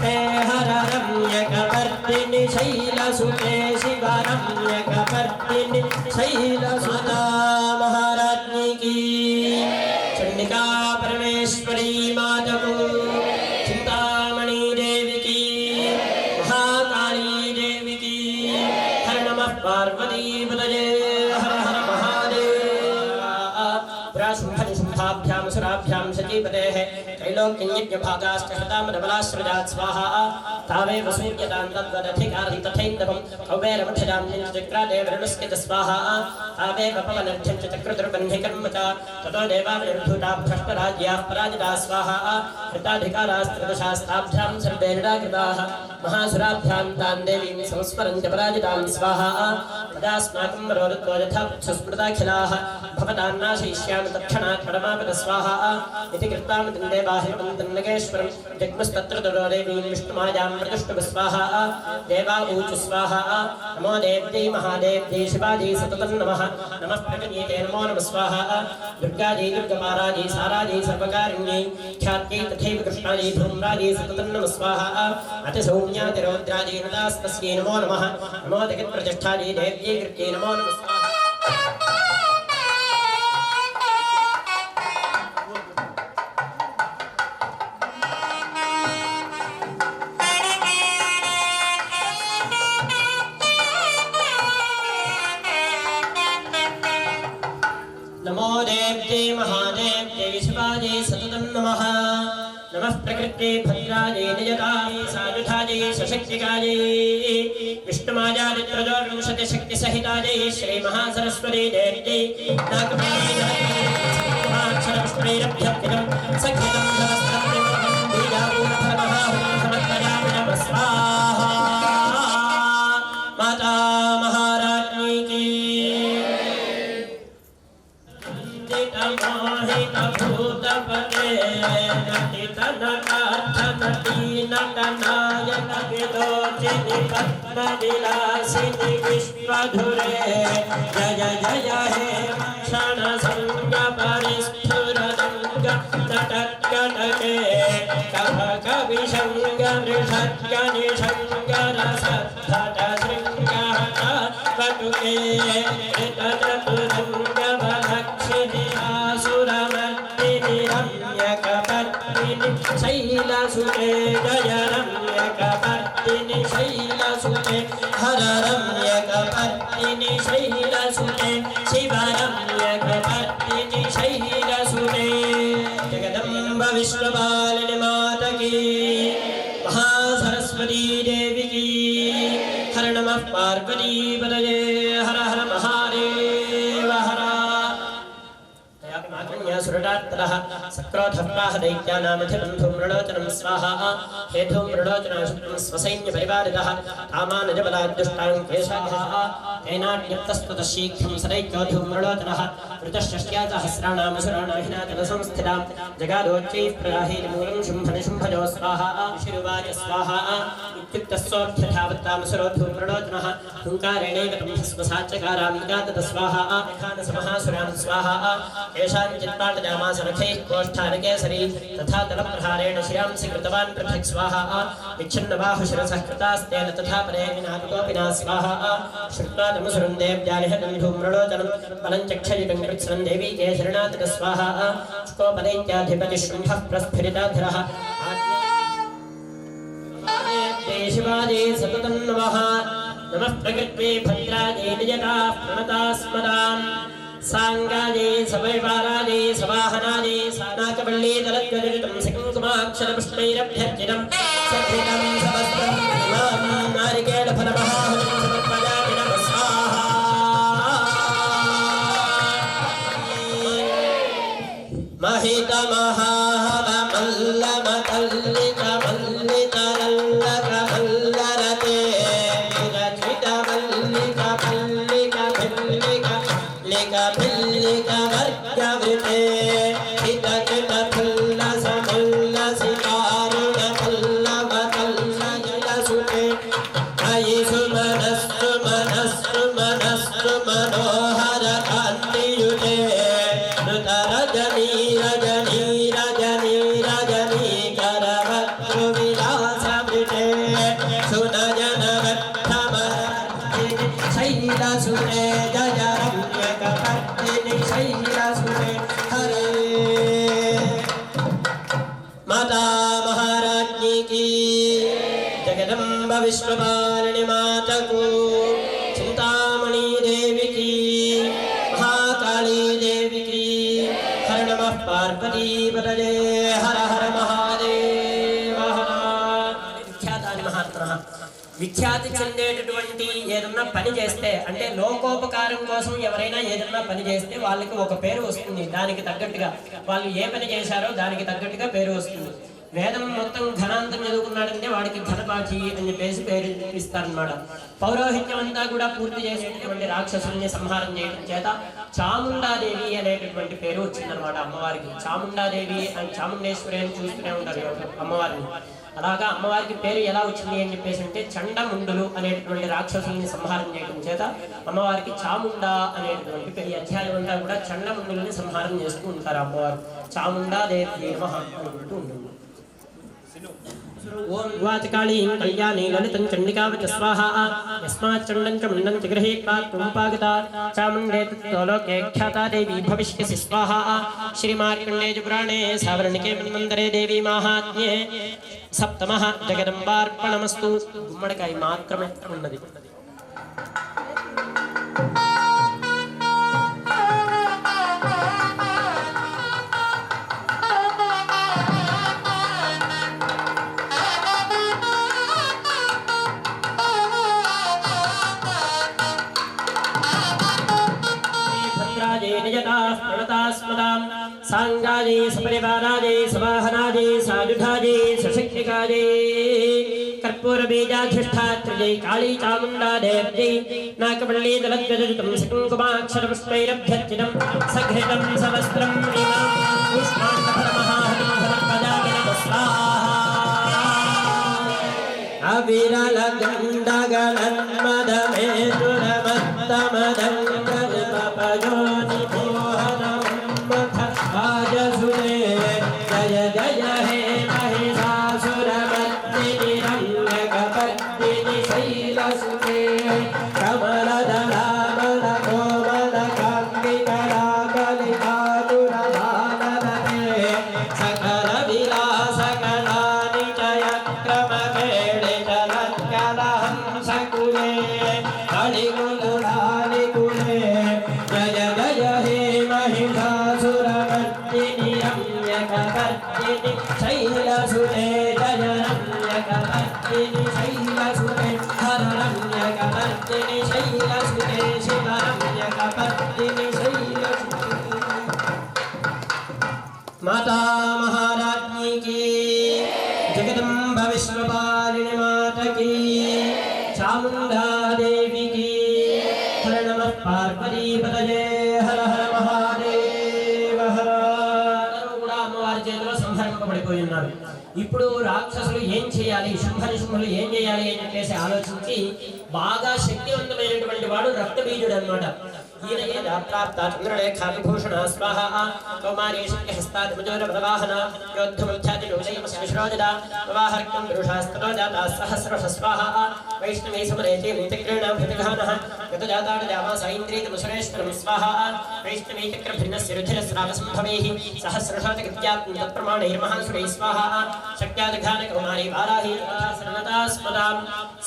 S2: ते हर रम्यकपर्दिनि शैलसुते शिव रम्यकपर्दिनि शैलसुता महाराज्ञी की चण्डिका परमेश्वरी माता को चिंतामणि देवी की महाकाली देवी की हर नमः पार्वती पतये हर हर महादेव शुंभाभ्यां सुराभ्यां सचीपतेः त्रैलोक्यज्ञभागाश्च हतामदबलाश्रजात् स्वाहा तावेव सूर्यतां तद्वदधिकारं तथैन्दवं कौबेरमठजां चक्रादेवरुणस्कित स्वाहा तावेव पवनर्थ्यं च चक्रदुर्बन्धिकर्म च ततो देवाविर्भूता भ्रष्टराज्याः पराजिता स्वाहा कृताधिकारास्त्रदशास्ताभ्यां सर्वे निराकृताः महासुराभ्यां तां देवीं संस्मरन्त्य पराजितां स्वाहा तदास्माकं वरोरुत्वो यथा सुस्मृताखिलाः भवतां नाशयिष्यामि तत्क्षणात् परमापद स्वाहा इति कृत्वा देवाहितं तन्नगेश्वरं जग्मस्तत्र ततो देवीं विष्णुमायां प्रदुष्टुः स्वाहा देवा ऊचु स्वाहा नमो देव्यै महादेव्यै शिवाजी सततं नमः नमः प्रकटीते नमो नमः स्वाहा दुर्गाजी दुर्गमाराजी साराजी सर्वकारिण्यै ख्यात्यै तथैव कृष्णाजी धूम्राजी सततं नमः स्वाहा अतिसौम्यातिरौद्राजी नदास्तस्यै नमो नमः नमो जगत्प्रतिष्ठाजी देव्यै कृत्यै नमो नमः स्वाहा नमो देव्यै महादेव्यै शिवायै सततं नमः नमः प्रकृते भद्रायै निजतायै साधुधायै सशक्तिकायै विष्णुमायादित्रयोविंशति शक्ति सहितायै श्री महासरस्वती देव्यै नागपुष्पैरभ्यर्थितं सखितं सहस्रं बीजापूर्णफलमहाहुतं स्वाहा माता महाराज्ञी की मोहितभूतपते नटनायक विदोचिनि पद्मविलासिनि विश्वधुरे जय जय हे क्षणसंग परिस्फुरदंग नटकटके कविशंग वृषद्गनिशंग रसद्धट शृंगार कटुके कृतजतुरंग बलक्षिणि आसुरमर्दिनि रम्यकपर्दिनि शैलसुते जय रम्यकपर्दिनि शैलसुते हर रम्यकपर्दिनि शैलसुते शिव रम्यकपर्दिनि शैलसुते जगदम्ब विष्णुपालिनी माता की महासरस्वती देवी की हर नमः पार्वती पतये हर हर महादेव हर सुरटात्तरः सक्रोधप्राह दैत्यानामधिबन्धुं मृडोचनं स्वाहा हेतुं मृडोचनाशुद्धं स्वसैन्यपरिवारितः कामानजबलाद्दुष्टां केशवः तेनाड्यप्तस्तुतशीघ्रं सदैत्योधुं मृडोचनः ऋतश्चष्ट्यासहस्राणामसुराणाभिनातनसंस्थितां जगादोच्चैः प्रयाहेतिमूलं शुम्भनिशुम्भजो स्वाहा शिरुवाच स्वाहा इत्युक्तस्सोऽर्थ्यथावत्तामसुरोद्धुं मृडोचनः हुङ्कारेणैव तं भस्मसाच्चकारां निगातत स्वाहा एखादशमहासुरान् स्वाहा केशाञ्चित्पाटजामासरथैः कोष्ठानकेसरी तथा दलप्रहारेण शिरांसि कृतवान् पृथक् स्वाहा विच्छिन्नबाहुशिरसः कृतास्तेन तथा परे विनाकोऽपि न स्वाहा श्रुत्वादमुसुरं देव्यानिहतं धूम्रलोचनं बलं चक्षयुतं कृत्स्नं देवी केशरणातक स्वाहा शुकोपदैत्याधिपतिः शुम्भः प्रस्फुरिताधिरः शिवाजे सततं नमः नमः प्रकृत्यै भद्रायै नियताः प्रणतास्मदाम् सांगाजे सवैवाराजे सवाहनाजे सानाकवल्ली दलद्वरितं सिकुङ्कुमाक्षरपुष्पैरभ्यर्चितं सत्रितं समस्तं इमां नारिकेलफलमहाहुतं समर्पयामि नमः स्वाहा महितमहाबमल्लमतल्लितमल्लितरल्लकमल्लरते भिल्लिकवर्गवृते हितकृतफुल्लसमुल्लसितारुणफुल्लवतल्लजलसुते मयि सुमनस्सु मनस्सु मनस्सु मनोहरकान्तियुते ऋतरजनी रजनी रजनी रजनी करवक्तृविलासवृते सुनयनवत्थमर्दिनि शैलसुते जय रम्यकपर्दिनि शैलसुते हरे माता महाराज्ञी की जगदम्ब विश्वपालिनी माता को चिंतामणि देवी की महाकाली देवी की हर नमः पार्वती पतये हर हर महादेव हर విఖ్యాతాని మహాత్మనః విఖ్యాతి చెందేటటువంటి ఏదన్నా పని చేస్తే అంటే లోకోపకారం కోసం ఎవరైనా ఏదన్నా పని చేస్తే వాళ్ళకి ఒక పేరు వస్తుంది దానికి తగ్గట్టుగా వాళ్ళు ఏ పని చేశారో దానికి తగ్గట్టుగా పేరు వస్తుంది వేదం మొత్తం ఘనాంతం చదువుకున్నాడంటే వాడికి ఘనపాఠి అని చెప్పేసి పేరు ఇస్తారనమాట పౌరోహిత్యం అంతా కూడా పూర్తి చేసేటటువంటి రాక్షసుల్ని సంహారం చేయడం చేత చాముండాదేవి అనేటటువంటి పేరు వచ్చిందనమాట అమ్మవారికి చాముండాదేవి అని చాముండేశ్వరి అని చూస్తూనే ఉంటారు అమ్మవారిని అలాగా అమ్మవారికి పేరు ఎలా వచ్చింది అని చెప్పేసి అంటే చండముండులు అనేటటువంటి రాక్షసుల్ని సంహారం చేయడం చేత అమ్మవారికి చాముండా అనేటటువంటి పేరు అధ్యాయం అంతా కూడా చండముండుల్ని సంహారం చేస్తూ ఉంటారు అమ్మవారు చాముండాదేవి నమః అనుకుంటూ ఉంటుంది ओम वाचकालीं कल्याणी ललितं चंडिकावच स्वाहा यस्माच्चण्डं च मुण्डं च गृहीत्वा त्वमुपागता चामुण्डे तत्लोके ख्याता देवी भविष्यसि स्वाहा श्रीमार्कण्डेय पुराणे सावर्णिके मन्वन्तरे देवी माहात्म्ये सप्तमः जगदम्बार्पणमस्तु गुम्मडिकाय मात्रमे उन्नति प्रणतास्मदां सांगाजे सपरिवाराजे सवाहनाजे सायुधाजे सशक्तिकाजे कर्पूरबीजाधिष्ठात्रिजै काली चामुण्डा देव्यै नाकवल्ली दलद्वजयुतं सकङ्कुमाक्षरपुष्पैरभ्यर्चितं सघृतं सवस्त्रं नीलं पुष्पाण्डफलमहाहरिफलप्रजापिनमस्वाहा अविरलगण्डगणन्मदमेतुरमत्तमदङ्गल्पपयोनिमोहनमथवाजसुरे जय जय हे महिषासुरमर्दिनि रम्यकपर्दिनि शैलसुते कमलदलामलकोमलकान्तिकराकलिकातुरभाननते सकलविलासकलानि चयक्रमकेलिचलत्कलहंसकुले कलिकुलुलालिकुले जय जय हे महिषासुरमर्दिनि रम्यकपर्दिनि शैलसुते जय रम्यकपर्दिनि शैलसुते हर रम्यकपर्दिनि शैलसुते शिव रम्यकपर्दिनि शैलसुते माता महाराज्ञी की जगदम्ब विश्वपालिनी माता की चामुंडा देवी की हर नमः पार्वती पतये हर हर महादेव हर కూడా అమ్మవారి చేతిలో సంహరింపబడిపోయి ఉన్నారు. ఇప్పుడు రాక్షసులు ఏం చేయాలి, శుంభనిశుంభులు ఏం చేయాలి అని చెప్పేసి ఆలోచించి బాగా శక్తివంతమైనటువంటి వాడు రక్తబీజుడు అన్నమాట. ఈయనయే ప్రాప్త చంద్రలేఖా విభూషణ స్వాహ కౌమారీ శక్తి హస్తాద్భుజోర ప్రవాహన యోద్ధముఖ్యాతి లోచయమశ్రోజద ప్రవాహర్కం పురుషాస్తతో జాతా సహస్రశ స్వాహ వైష్ణవీ సమరేతి నీతిగ్రేణ భృతిఘానః గతజాతాడ జామాస ఇంద్రియతముసరేశ్వరం స్వాహ వైష్ణవీ చక్ర భిన్నస్య రుధిరస్రావ సంభవైః సహస్రశోత విద్యాత్మ తత్ప్రమాణైర్మహాసురై స్వాహ శక్త్యాదఘాన కౌమారీ వారాహి సర్వతాస్మదాం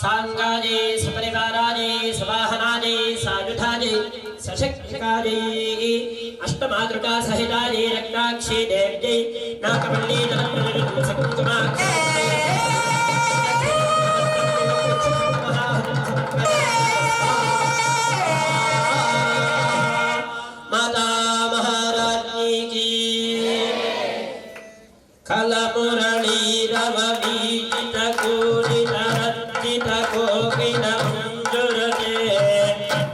S2: సాంగాజే సపరివారాజే సవాహనాజే సాయుధాజే सशक्तिकाजे अष्टमातृका सहिताजे रक्ताक्षी देव्यै नाकवल्ली दलद्वजयुतं सकङ्कुमाक्षी माता महाराज्ञी की कलमुरली रववीजित कूजित रत्जित कोकिल मंजुरते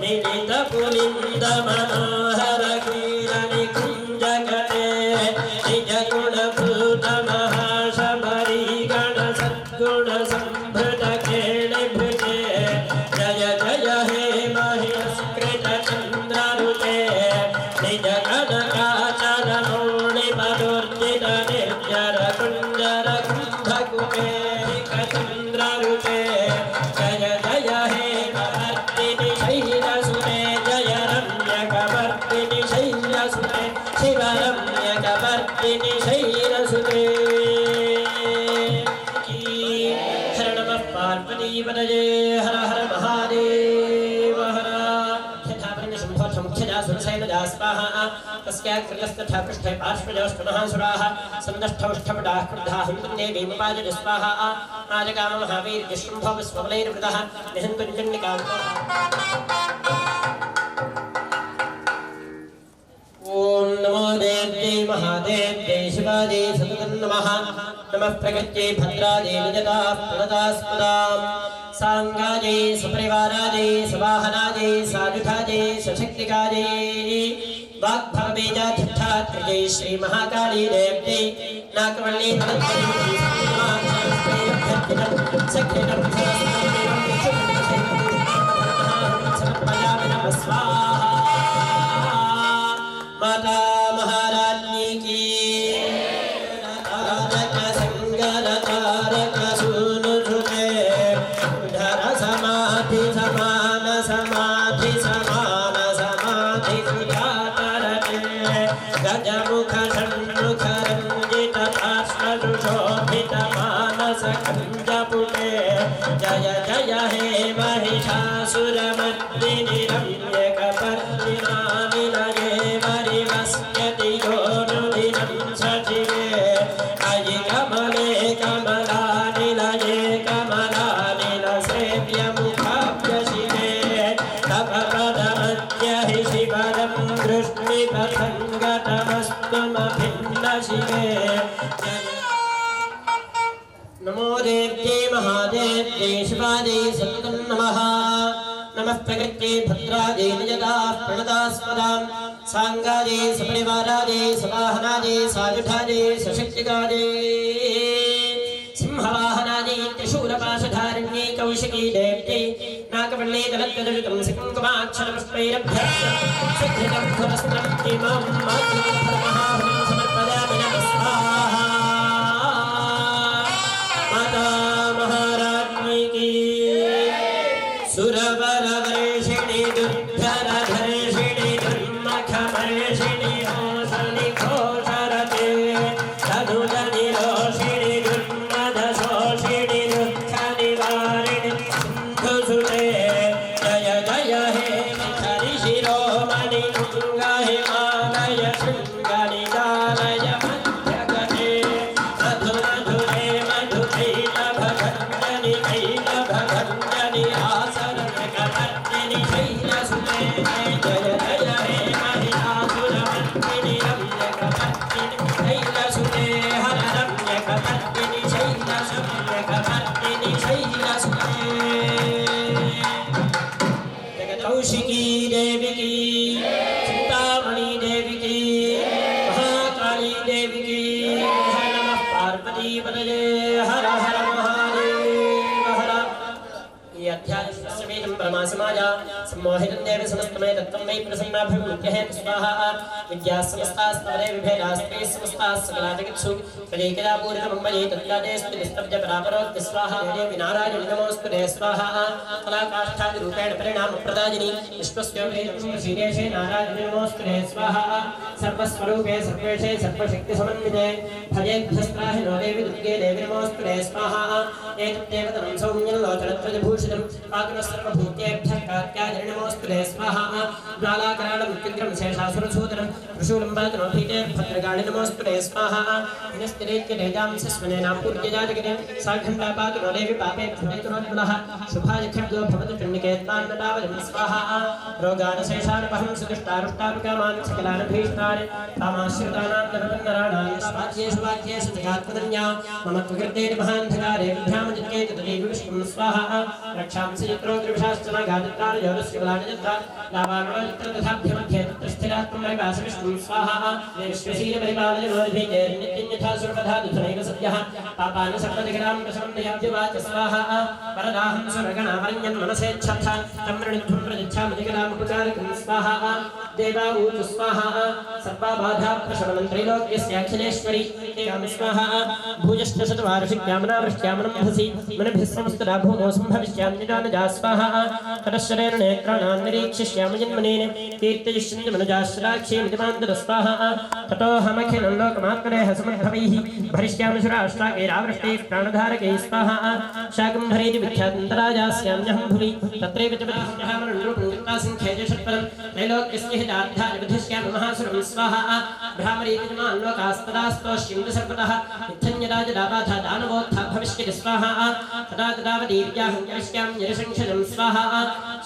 S2: निलित पुलिंद मनोहर कीलनि कुंजगते निज गुण भूत महाशबरी गण सद्गुण संभृत केळि भृते जय जय हे महिष्कृत चंद्ररुते निज कनकाचल मौळि पदोर्जित निर्जर कुंजर कुंभकुटे चंद्ररुते जय जय हे कपर्दिनि शैलसुते जय रम्यकपर्दिनि शैलसुते शिव रम्यकपर्दिनि शैलसुते हर नमः पार्वतीपतये हर हर महादेव हर मुख्यजा सुरसैनजा स्वाहा तस्याकृतस्तथा पृष्ठे पार्श्वजोष्टमः सुराः सन्दष्टौष्ठपटाः क्रुद्धाः हन्तुं देवीमुपाजज स्वाहा आजगाममहावीर्यशृम्भवस्वबलैर्वृतः निहन्तुञ्जन्निकाम् ॐ नमो देव्यै महादेव्यै शिवायै सततं नमः नमः प्रकृत्यै भद्रायै निजता प्रणतास्पदां सांगायै सपरिवारायै सवाहनायै सायुधायै सशक्तिकायै वाग्भवबीजाधिष्ठात्रियै श्री महाकाली देव्यै नाकवल्ली माता महाराज्ञी की तारक संगर तारक सूनु सुते धर समाधि समान समाधि समान समाधि सुजातरते गजमुख षण्मुख रंजित पार्श्वशोभित मानस कंजपुटे जय जय हे महिषासुरमर्दिनि रम्यकपर्दिनानिलये वरिवस्यति योनुदिनं सचिवे अयि कमले कमलानिलये कमलानिलसेव्यमुखाभ्यशिवे तव पदमद्य हि शिवरं दृष्टिपथं जय शिवाजय सततं नमः नमः प्रकृत्यै भद्राजय निजदाः प्रणदास्पदां सांगाजय सपरिवाराजय सवाहनाजय साजुठाजय सशक्तिगाजय सिंहवाहनाजय त्रिशूलपाशधारिण्यै कौशिकी देव्यै नागवल्ली दलद्गदयुतं सिकुङ्कुमाक्षरपुष्पैरभ्यर्च्य सिद्धिदं धुरस्त्रं इमं मातृफलमहाहं समर्पयामि नमः स्वाहा माता महाराज्ञी की सुरवरवर्षिणि दुर्धरधर्षिणि दुर्मखवर्षिणि होसनि घोषरते धनुधनिरोषिणि दुर्मदशोषिणि दुःखनिवारिणि सिन्धुसुते जय जय हे शिरोमणि तुङ्गा हिमालय शृङ्गनिदालय मध्यगते मधुरधुरे मधुकैलभभञ्जनि कैलभभञ्जनि आसनकपर्दिनि शैलसुते जय जय हे महिषासुरमर्दिनि रम्यकपर्दिनि शैलसुते हर रम्यकपर्दिनि शैलसुम्यकपर्दिनि शैलसुते कौशिकी देवी की चिंतामणि देवी की महाकाली देवी की हर नमः पार्वती पतये हर हर महादेव हर ये अध्याय समेतं परमासमाजा सम्मोहितं देव समस्तमय तत्त्वं वै प्रसन्नाभिमुख्यः स्वाहा विद्या समस्तास्तवरे विभेदास्ते समस्ताः सकला जगत्सु कलिकदा पूरितमम्बये तत्कादेस्तु निस्तब्ध परापरोक्ति स्वाहा देवी नारायण नमोस्तुते स्वाहा कलाकाष्ठादिरूपेण परिणामप्रदायिनी विश्वस्य श्रीदेशे नारायण नमोस्तुते स्वाहा सर्वस्वरूपे सर्वेशे सर्वशक्तिसमन्विते भजेभ्यस्त्राहि नो देवी दुर्गे देवी नमोस्तुते स्वाहा एतद्देव तनं सौम्यं लोचनत्रयभूषितं पाग्नस्सर्वभूतेभ्यः कात्याय नमोस्तुते स्वाहा ज्वालाकरालं मृत्युग्रं शेषासुरसूदनं त्रिशूलम्बातनोऽभीते भद्रकाळि नमोस्तुते स्वाहा हिनस्तिरेत्यजांसस्वनेनां पूर्यजाजगते साघण्टापातु नो देवी पापेभ्युनेतुनोद्बलः शुभाय खड्गो भवतु चण्डिकेत्तान्नदावलिं स्वाहा रोगानशेषानपहं सुदुष्टारुष्टापिकामान् सकलानभीष्टान् कामाश्रितानां नरवन्नराणां स्वाध्येषु वाक्येषु जगात्मदन्या मम त्वकृतेन महान्धकारे विभ्रामजित्ये तदेव विष्णुं स्वाहा रक्षांसि यत्रोग्रविशाश्च नागादित्राणयोरस्य बलानिजत्रा लाभागणोत्र तथाभ्यमध्ये तत्र स्थिरात्मैवास विष्णुं स्वाहा विश्वशीलपरिपालनोर्भीते नित्यं यथा सुरपधादुधनैव सद्यः पापान् सर्वदिगरां प्रशमनयाद्यवाच स्वाहा वरदाहं सुरगणावरण्यन् मनसेच्छथा तं ऋणिध्वं प्रयच्छामधिगरामुपचारकं स्वाहा देवाऊतु स्वाहा सर्वाबाधा प्रशमनं त्रैलोक्यस्याखिलेश्वरी एवं स्वाहा भूयश्च शतवार्षिक्यामनावृष्ट्यामनं भसि मनभिः संस्तदा भूमो सम्भविष्याम्यजानजा स्वाहा ततश्चरेण नेत्राणां निरीक्षिष्यामि जन्मनेन कीर्तयिष्यन्ति मनुजाश्राक्षीमितिमान्तद स्वाहा ततोऽहमखिलं लोकमात्मनेः समर्थवैः भरिष्यामि सुराष्ट्राकैरावृष्टैः प्राणधारकैः स्वाहा शाकम्भरीति विख्यातन्तराजास्याम्यहं भुवि तत्रैव च बधिष्यामरूपं कृत्वासङ्ख्ये षट्पदं त्रैलोक्यस्य हितार्थाय बधिष्यामि महासुरं स्वाहा भ्रामरीति जमान् लोकास्तदास्तोष्यन्ति सर्वतः इत्थन्यराजदाबाधा दानवोत्था भविष्यति स्वाहा तदा तदावदीर्याहं करिष्यामि निरसंशयं स्वाहा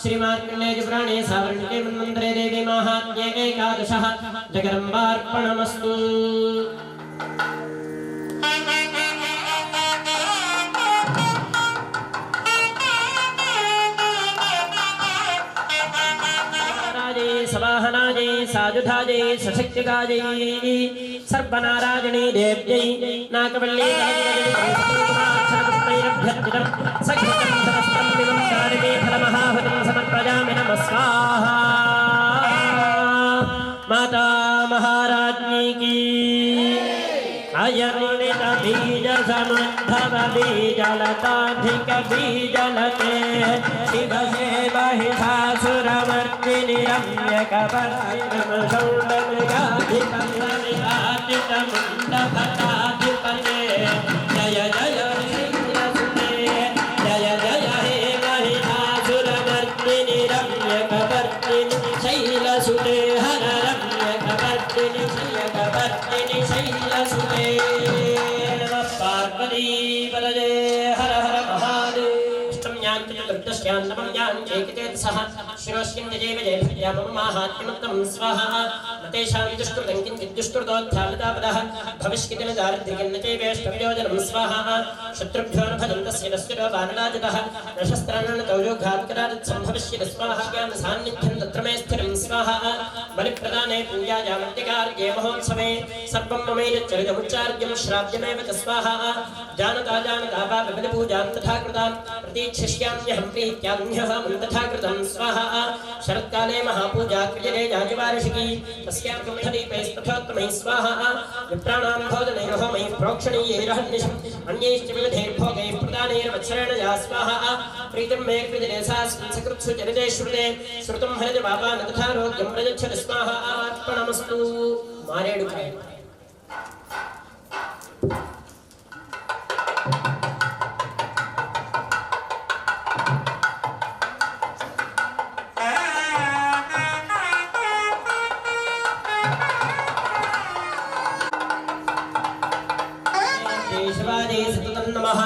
S2: श्रीमार्कण्डेयपुराणे सावर्णिके मन्वन्तरे देवी माहात्म्ये एकादशः जगदम्बार्पणमस्तु सवाहनाजै साजुधाजै सशक्तिगाजै सर्वनारायणी देव्यै नागवल्ली सखितं सहस्रं दिवं दारिणी फलमहाहुतिं समर्पयामि नमः स्वाहा माता महाराज्ञी की अयनित बीज समुद्धव बीजलताधिक बीजलते शिव से महिषासुरमर्दिनि रम्यकपर्दिमृगौण्डमृगाधिपतिमुण्डभटाधिपते जय जय श्रीरसुते जय जय हे महिषासुरमर्दिनि रम्यकपर्दिनि शैलसुते हर रम्यकपर्दिनि शैलकपर्दिनि शैलसुते नमः पार्वती पतये हर हर महादेव अष्टम्यां चतुर्दश्यां नवम्यां पुण्याञ्चैकचेतसः शिरोष्यन्यजैवजयभ्या मम माहात्म्यमुत्तमं स्वाहा न तेषां दुष्कृतं किञ्चित् दुष्कृतोत्थापितापदः भविष्यति न दारिद्र्यं न चैवेष्टवियोजनं स्वाहा शत्रुभ्यो न भजन्तस्य नश्चिरो वानराजितः न शस्त्रान्नतौयोघात्कराजित् सम्भविष्यति स्वाहा सान्निध्यं तत्र मे स्थिरं स्वाहा बलिप्रदाने पूजायामन्तिकार्ये महोत्सवे सर्वं ममैरच्चरितमुच्चार्यं श्राव्यमेव च स्वाहा जानता जानता वा विविधपूजां तथा कृतां प्रतीक्षिष्याम्यहं प्रीत्याम्यहं तथा कृतं स्वाहा शरत्काले महापूजा क्रियते याजवार्षिकी तस्यां कुण्ठदीपैस्तथोत्तमैः स्वाहा विप्राणां भोजनैर्होमैः प्रोक्षणीयैरहर्निशम् अन्यैश्च विविधैर्भोगैः प्रदानैर्वत्सरेण या स्वाहा प्रीतिं मे कृतिरे सा सकृत्सु चरिते श्रुते श्रुतं हरिजवापान तथारोग्यं प्रयच्छति स्वाहा अर्पणमस्तु मारेडुकाय नमः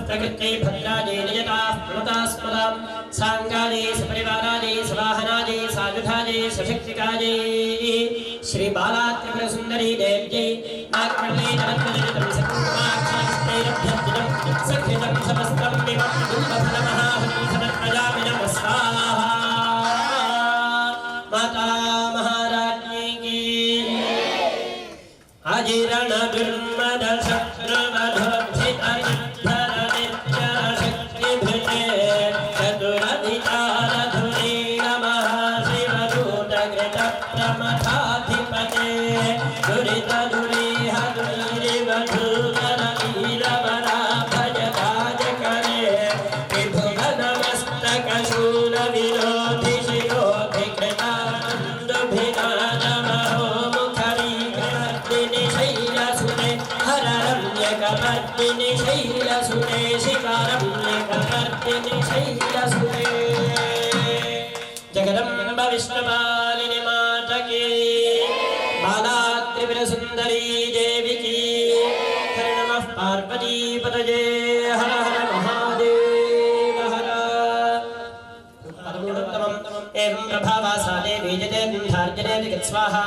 S2: प्रकृत्यै भद्रायै नियताः प्रणतास्पदां साङ्गायै सपरिवारायै सवाहनायै सायुधायै सशक्तिकायै श्रीबालात्रिपुरसुन्दरी देव्यै नागमण्डले जगद्वजनितं सकुङ्कुमाक्षैरभ्यर्चितं सकृतं समस्तं विमं दुर्लभफलमहाहुतिं समर्पयामि नमः स्वाहा माता महाराज्ञी की अजिरण दुर्मद जगदम्ब विष्णुपालिनी माता की बाला त्रिपुर सुंदरी देवी की हर नमः पार्वती पतये हर हर महादेव हर एवं प्रभावासा देवी जते धार्जने जगत्स्वाहा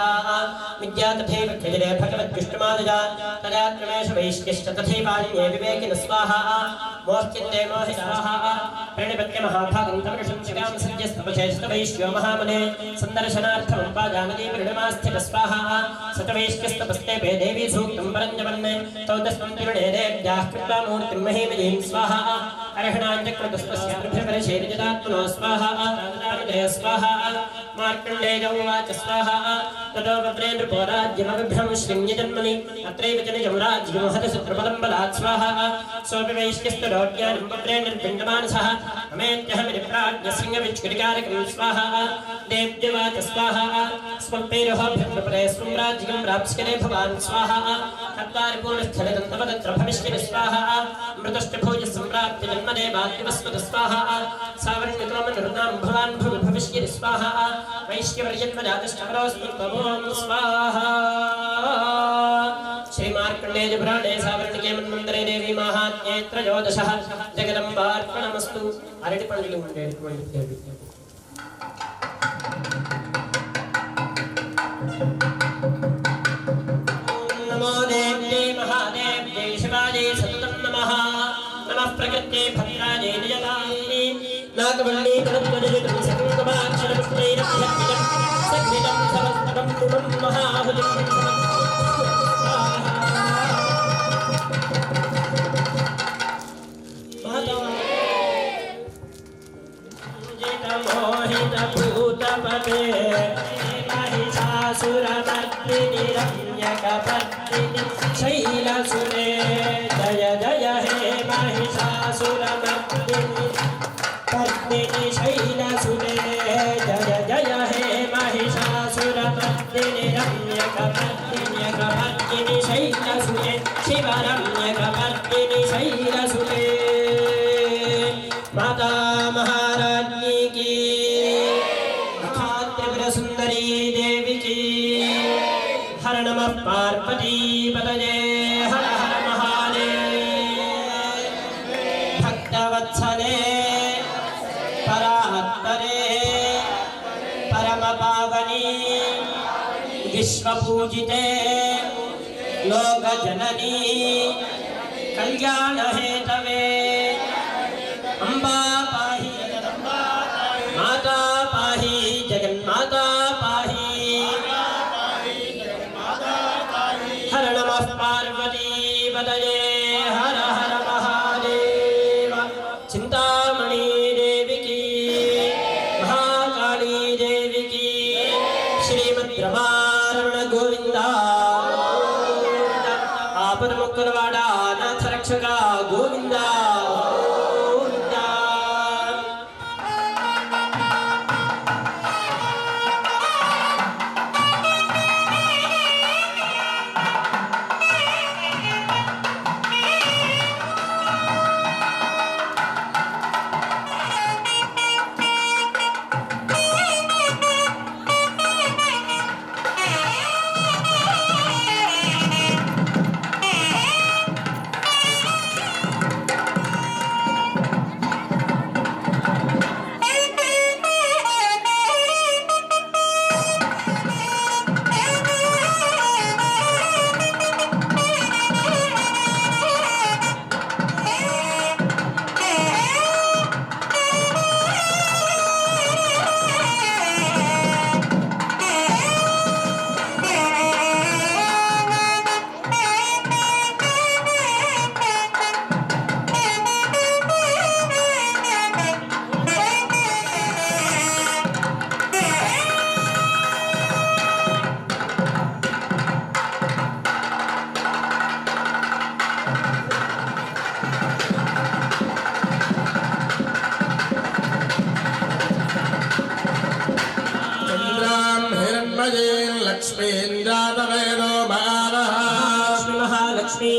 S2: विद्या तथैव खजरे भगवद्विष्णुमादजा तदा क्रमेश वैश्यश्च तथैवान्ये विवेकिन स्वाहा मोह्यन्ते मोहि स्वाहा प्रणिपत्य महाभागं तमृशंसिकां सद्यस्तपशेषतवैश्यो महामने सन्दर्शनार्थमुपाजानदी परिणमास्थित स्वाहा सतवैश्यस्तपस्ते पे देवी सूक्तं परञ्जपन्ने तौ तस्मं तिरुणे देव्याः कृत्वा मूर्तिं महीमयीं स्वाहा अर्हणाञ्चक्रतुस्तस्य अर्भ्यपरिशेर्जदात्मनो स्वाहा स्वाहा मार्कण्डेय उवाच स्वाहा ततो वव्रेन्द्रपो राज्यमविभ्रं श्रीन्यजन्मनि अत्रैव च निजं राज्यं हतशत्रुबलं बलात् स्वाहा सोऽपि वैश्यस्तरोज्ञानं वव्रेन्द्रपिण्डमानसः अमेत्यहमितिप्राज्ञसिंहविच्कुटिकारकं स्वाहा देव्यवाच स्वाहा स्वल्पैरहोभ्यन्तपरे स्वं राज्यं प्राप्स्यते भवान् स्वाहा हत्वारिपूर्णस्थलितं तव तत्र भविष्यति स्वाहा मृतश्च भोजः सम्प्राप्य जन्मदेवाद्यवस्वत स्वाहा सावर्ण्यतोमनुरुतां भवान् भविष्यति स्वाहा वैश्यवर्यत्वजातश्चमरोऽस्मत्त्वमों स्वाहा श्रीमार्कण्डेय पुराणे सावर्णिके मन्वन्तरे देवी माहात्म्ये त्रयोदशः जगदम्बार्पणमस्तु अरटिपण्डिलु ఉండేటువంటి దేవి नमो देव्यै महादेव्यै शिवायै सततं नमः नमः प्रकृत्यै भद्रायै नियतायै नागवल्ली तनत्वजनितं सकुङ्कुमाक्षरपुष्पैरभ्यर्चितं सघ्नितं समस्तकं पुमं महाहुतिं मोहितभूतपते महिषासुरमर्दिनि रम्यकपर्दिनि शैलसुरे जय जय हे महिषासुरमर्दिनि पर्दिनि शैलसुरे जय जय हे महिषासुरमर्दिनि रम्यकपर्दिनि शैलसुरे शिवरम्यकपर्दिनि शैलसुरे माता महाराज्ञी की त्रिपुर सुंदरी देवी की हर नमः पार्वती पतये हर हर महादेव भक्तवत्सले परा विश्वपूजिते लोकजननी कल्याणहेतवे अम्बा पाहि माता पाहि जगन्माता पाहि हर नमः पार्वती पतये हर हर महादेव चिंतामणि देवी की महाकाली देवी की श्रीमद्रमारमण गोविंदा आपद मुक्तवाड़ा नाथ रक्षका गोविंदा महालक्ष्मी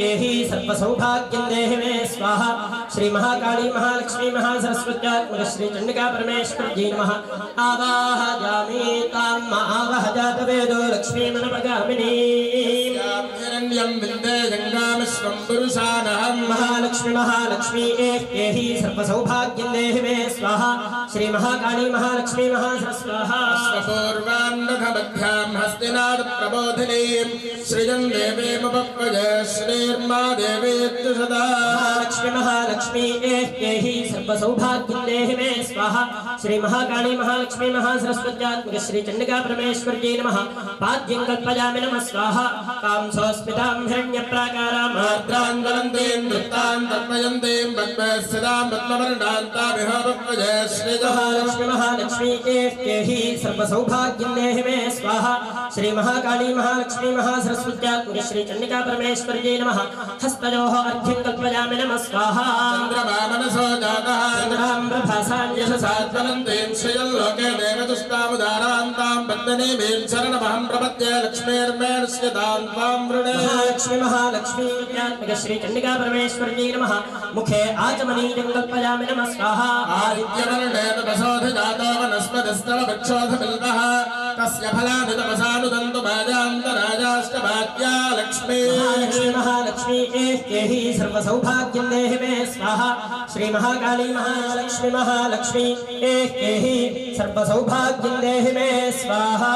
S2: एहि सर्वसौभाग्यं देहि मे स्वाहा श्री महाकाली महालक्ष्मी महासरस्वत्यात्मक श्री चंडिका परमेश्वर जी नमः आवाहयामि ताम् आवाहजात वेदो लक्ष्मी मनपगामिनी हिरण्यं विन्दे गंगामिश्वं पुरुषानहं महालक्ष्मी एहि सर्वसौभाग्यं देहि मे स्वाहा श्री महाकाली महालक्ष्मी महासरस्वाहा स्वपूर्वान्नघमध्यां हस्तिनाद प्रबोधिनीं सृजन् देवीमुपक्वजे श्रीर्मा देवीत्य सदा महालक्ष्मी एहि सर्वसौभाग्यं देहि मे स्वाहा श्री महाकाली महालक्ष्मी महासरस्वत्यात्मक श्री चंडिका परमेश्वर जी नमः पाद्यं कल्पयामि नमः स्वाहा तां सोऽस्मितां हिरण्यप्राकारां मात्रान्दलन्तीं नृत्तां तर्पयन्तीं पद्मस्थितां पद्मवर्णान्तामिहोपक्वजे श्री महालक्ष्मी एहि सर्वसौभाग्यं देहि मे स्वाहा श्री महाकाली महालक्ष्मी महासरस्वत्यात्मक श्री चंडिका परमेश्वर जी नमः हस्तयोः अर्घ्यं कल्पयामि नमः स्वाहा चन्द्रमा मनसो जातः चन्द्रां प्रभासां यशसा ज्वलन्तीं श्रियल्लोके देवदुष्टामुदारान्तां बन्धनीमीं शरणमहं प्रपद्ये लक्ष्मीर्मेणस्यतां त्वां वृणे महालक्ष्मी श्री चंडिका परमेश्वर जी नमः मुखे आचमनीयं कल्पयामि नमः स्वाहा आदित्यवर्णेन तपसोऽधिजातो वनस्पतिस्थलवृक्षोऽधबिल्वः तस्य फलानि तपसानुदन्तु भाजान्तराजाष्टभाग्या लक्ष्मी महालक्ष्मी एहि सर्वसौभाग्यं देहि मे स्वाहा श्री महाकाली महालक्ष्मी एहि सर्वसौभाग्यं देहि मे स्वाहा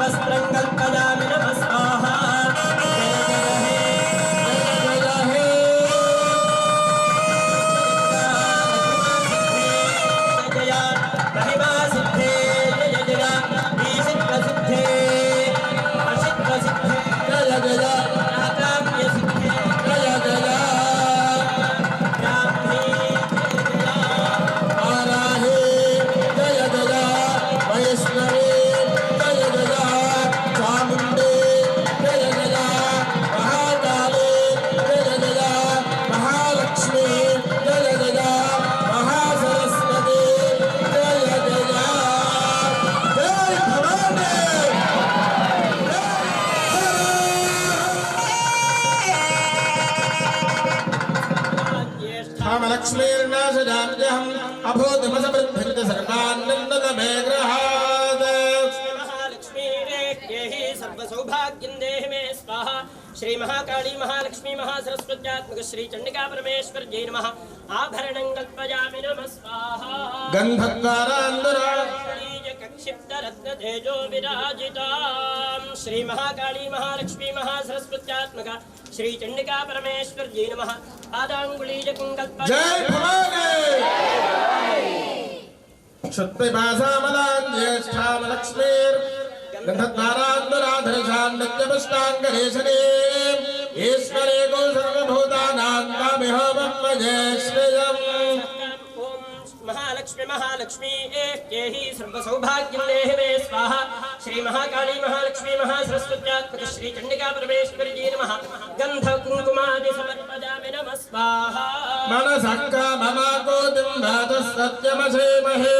S2: वस्त्रं कल्पयामि नमः स्वाहा जय
S1: कामलक्ष्मीर्नाशजाम्यहम् अभूतमसमृद्धिर्च सर्वान्नन्दतमे गृहात्
S2: महालक्ष्मीरेहि सर्वसौभाग्यं देहि मे स्वाहा श्री महाकाली महालक्ष्मी महासरस्वत्यात्मक श्री चंडिका परमेश्वर जय नमः आभरणं कल्पयामि नमः स्वाहा गन्धद्वारान्दराक्षिप्त रत्न तेजो विराजितां श्री महाकाली महालक्ष्मी महासरस्वत्यात्मक श्री चंडिका परमेश्वर जय नमः पादांगुलीजकं कल्पयामि
S1: जय भवानी क्षुत्पिपासामलाञ्ज्येष्ठामलक्ष्मीर् गन्धद्वारान्दराधरशान्नत्यपुष्टाङ्गरेशने ईश्वरे गो सर्वभूतानां तामिहोमं श्रियम्
S2: महालक्ष्मी महालक्ष्मी एहि सर्वसौभाग्यं देहि मे स्वाहा श्री महाकाली महालक्ष्मी महासरस्वत्यात्मक श्री चंडिका परमेश्वरी जी नमः गंध कुंकुमादि समर्पयामि नमः स्वाहा
S1: मनसक्का ममाकोतिं भातः सत्यमसेमहे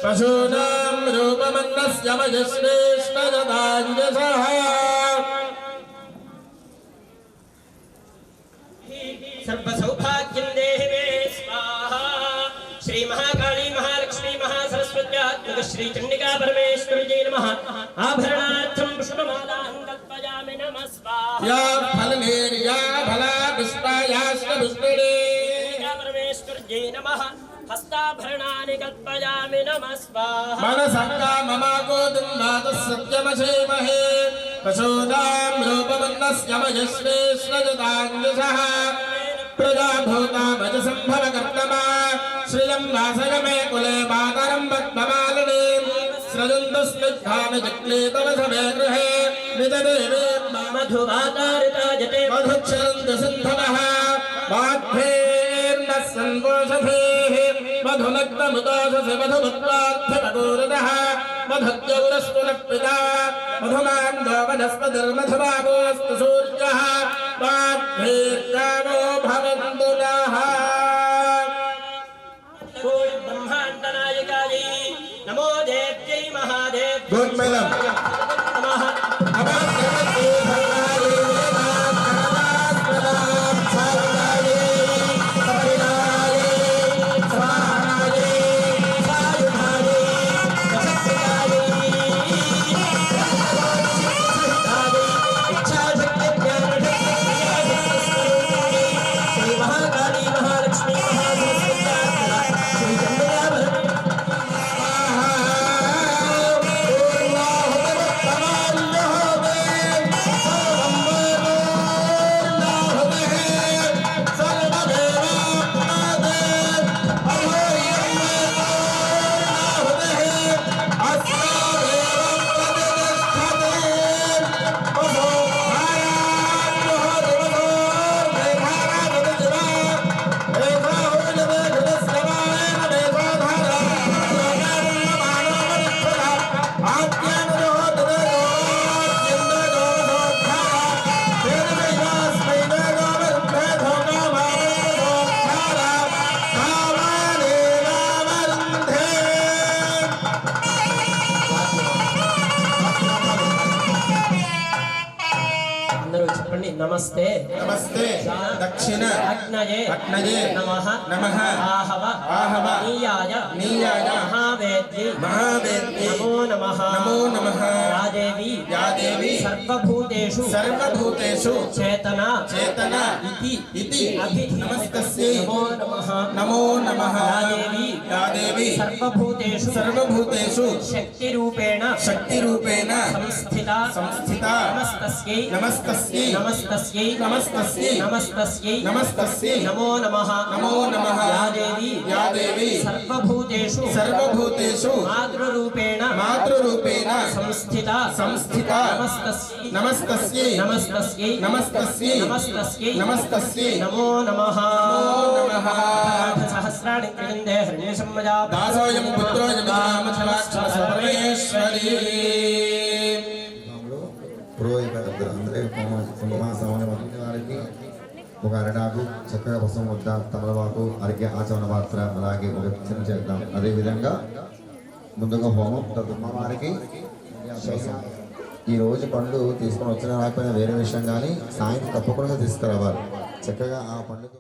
S1: पशूनां रूपमन्नस्य मयश्रेष्ठजदाञ्जसः
S2: सर्वसौभाग्यं देहि मे स्वाहा श्री महाकाली महालक्ष्मी महासरस्वत्यात्मक श्री चंडिका परमेश्वरी जी नमः आभरणार्थं पुष्पमालां कल्पयामि नमः स्वाहा
S1: या फलनेर्या फला पुष्पायाश्च पुष्पिणे
S2: चंडिका परमेश्वरी जी नमः हस्ताभरणानि कल्पयामि नमः स्वाहा
S1: मनसक्का ममाकोतिं भातः सत्यमसेमहे पशूनां रूपमन्नस्य मयश्रेष्ठजदाञ्जसः प्रजाभूतामजसम्भवकर्तमा श्रियं वासय मे कुले मातरं पद्ममालिनीं सृजन्तस्निग्धानचक्ले तव समे गृहे निजदेवे
S2: मधुवातारिताजते
S1: मधुच्छरन्तु सिन्धवः वाग्भेर्नः सन्वोषधेः मधुनग्नमुदाससि मधुमत्वार्थमगोरदः मधुद्यौरस्तु नः पिता मधुमान्दो वनस्पतिर्मधुमागोऽस्तु सूर्यः वाग्भेर्यावो भवन्तु नः
S2: ब्रह्माण्डनायिकायै नमो देव्यै महादेव्यै
S1: गुड मैडम
S2: नमः नमस्ते
S1: नमस्ते दक्षिण
S2: अग्नये
S1: अग्नये
S2: नमः
S1: नमः
S2: आहव
S1: आहव
S2: नीयाय
S1: नीयाय
S2: महावेद्यै
S1: महावेद्यै
S2: नमो नमः या देवी सर्वभूतेषु चेतना इति
S1: नमस्तस्यै
S2: नमो नमः
S1: या देवी
S2: सर्वभूतेषु शक्तिरूपेण संस्थिता नमस्तस्यै नमो नमः या देवी सर्वभूतेषु मातृरूपेण संस्थिता नमस्तस्यै नमो नमः सहस्राणि कृन्दे हृदयसम्मजा
S1: दासोऽयं पुत्रोऽयं परमेश्वरी
S3: వారికి ఒక అరడాకు చక్కగా పసుపు ముద్ద తమలపాకు అరిగే ఆచమన పాత్ర అలాగే ఒక చిన్న చేద్దాం. అదేవిధంగా ముందుగా హోమం అమ్మవారికి ఈ రోజు పండు తీసుకొని వచ్చిన రాకపోయినా వేరే విషయం, కానీ సాయంత్రం తప్పకుండా తీసుకురావాలి. చక్కగా ఆ పండుగ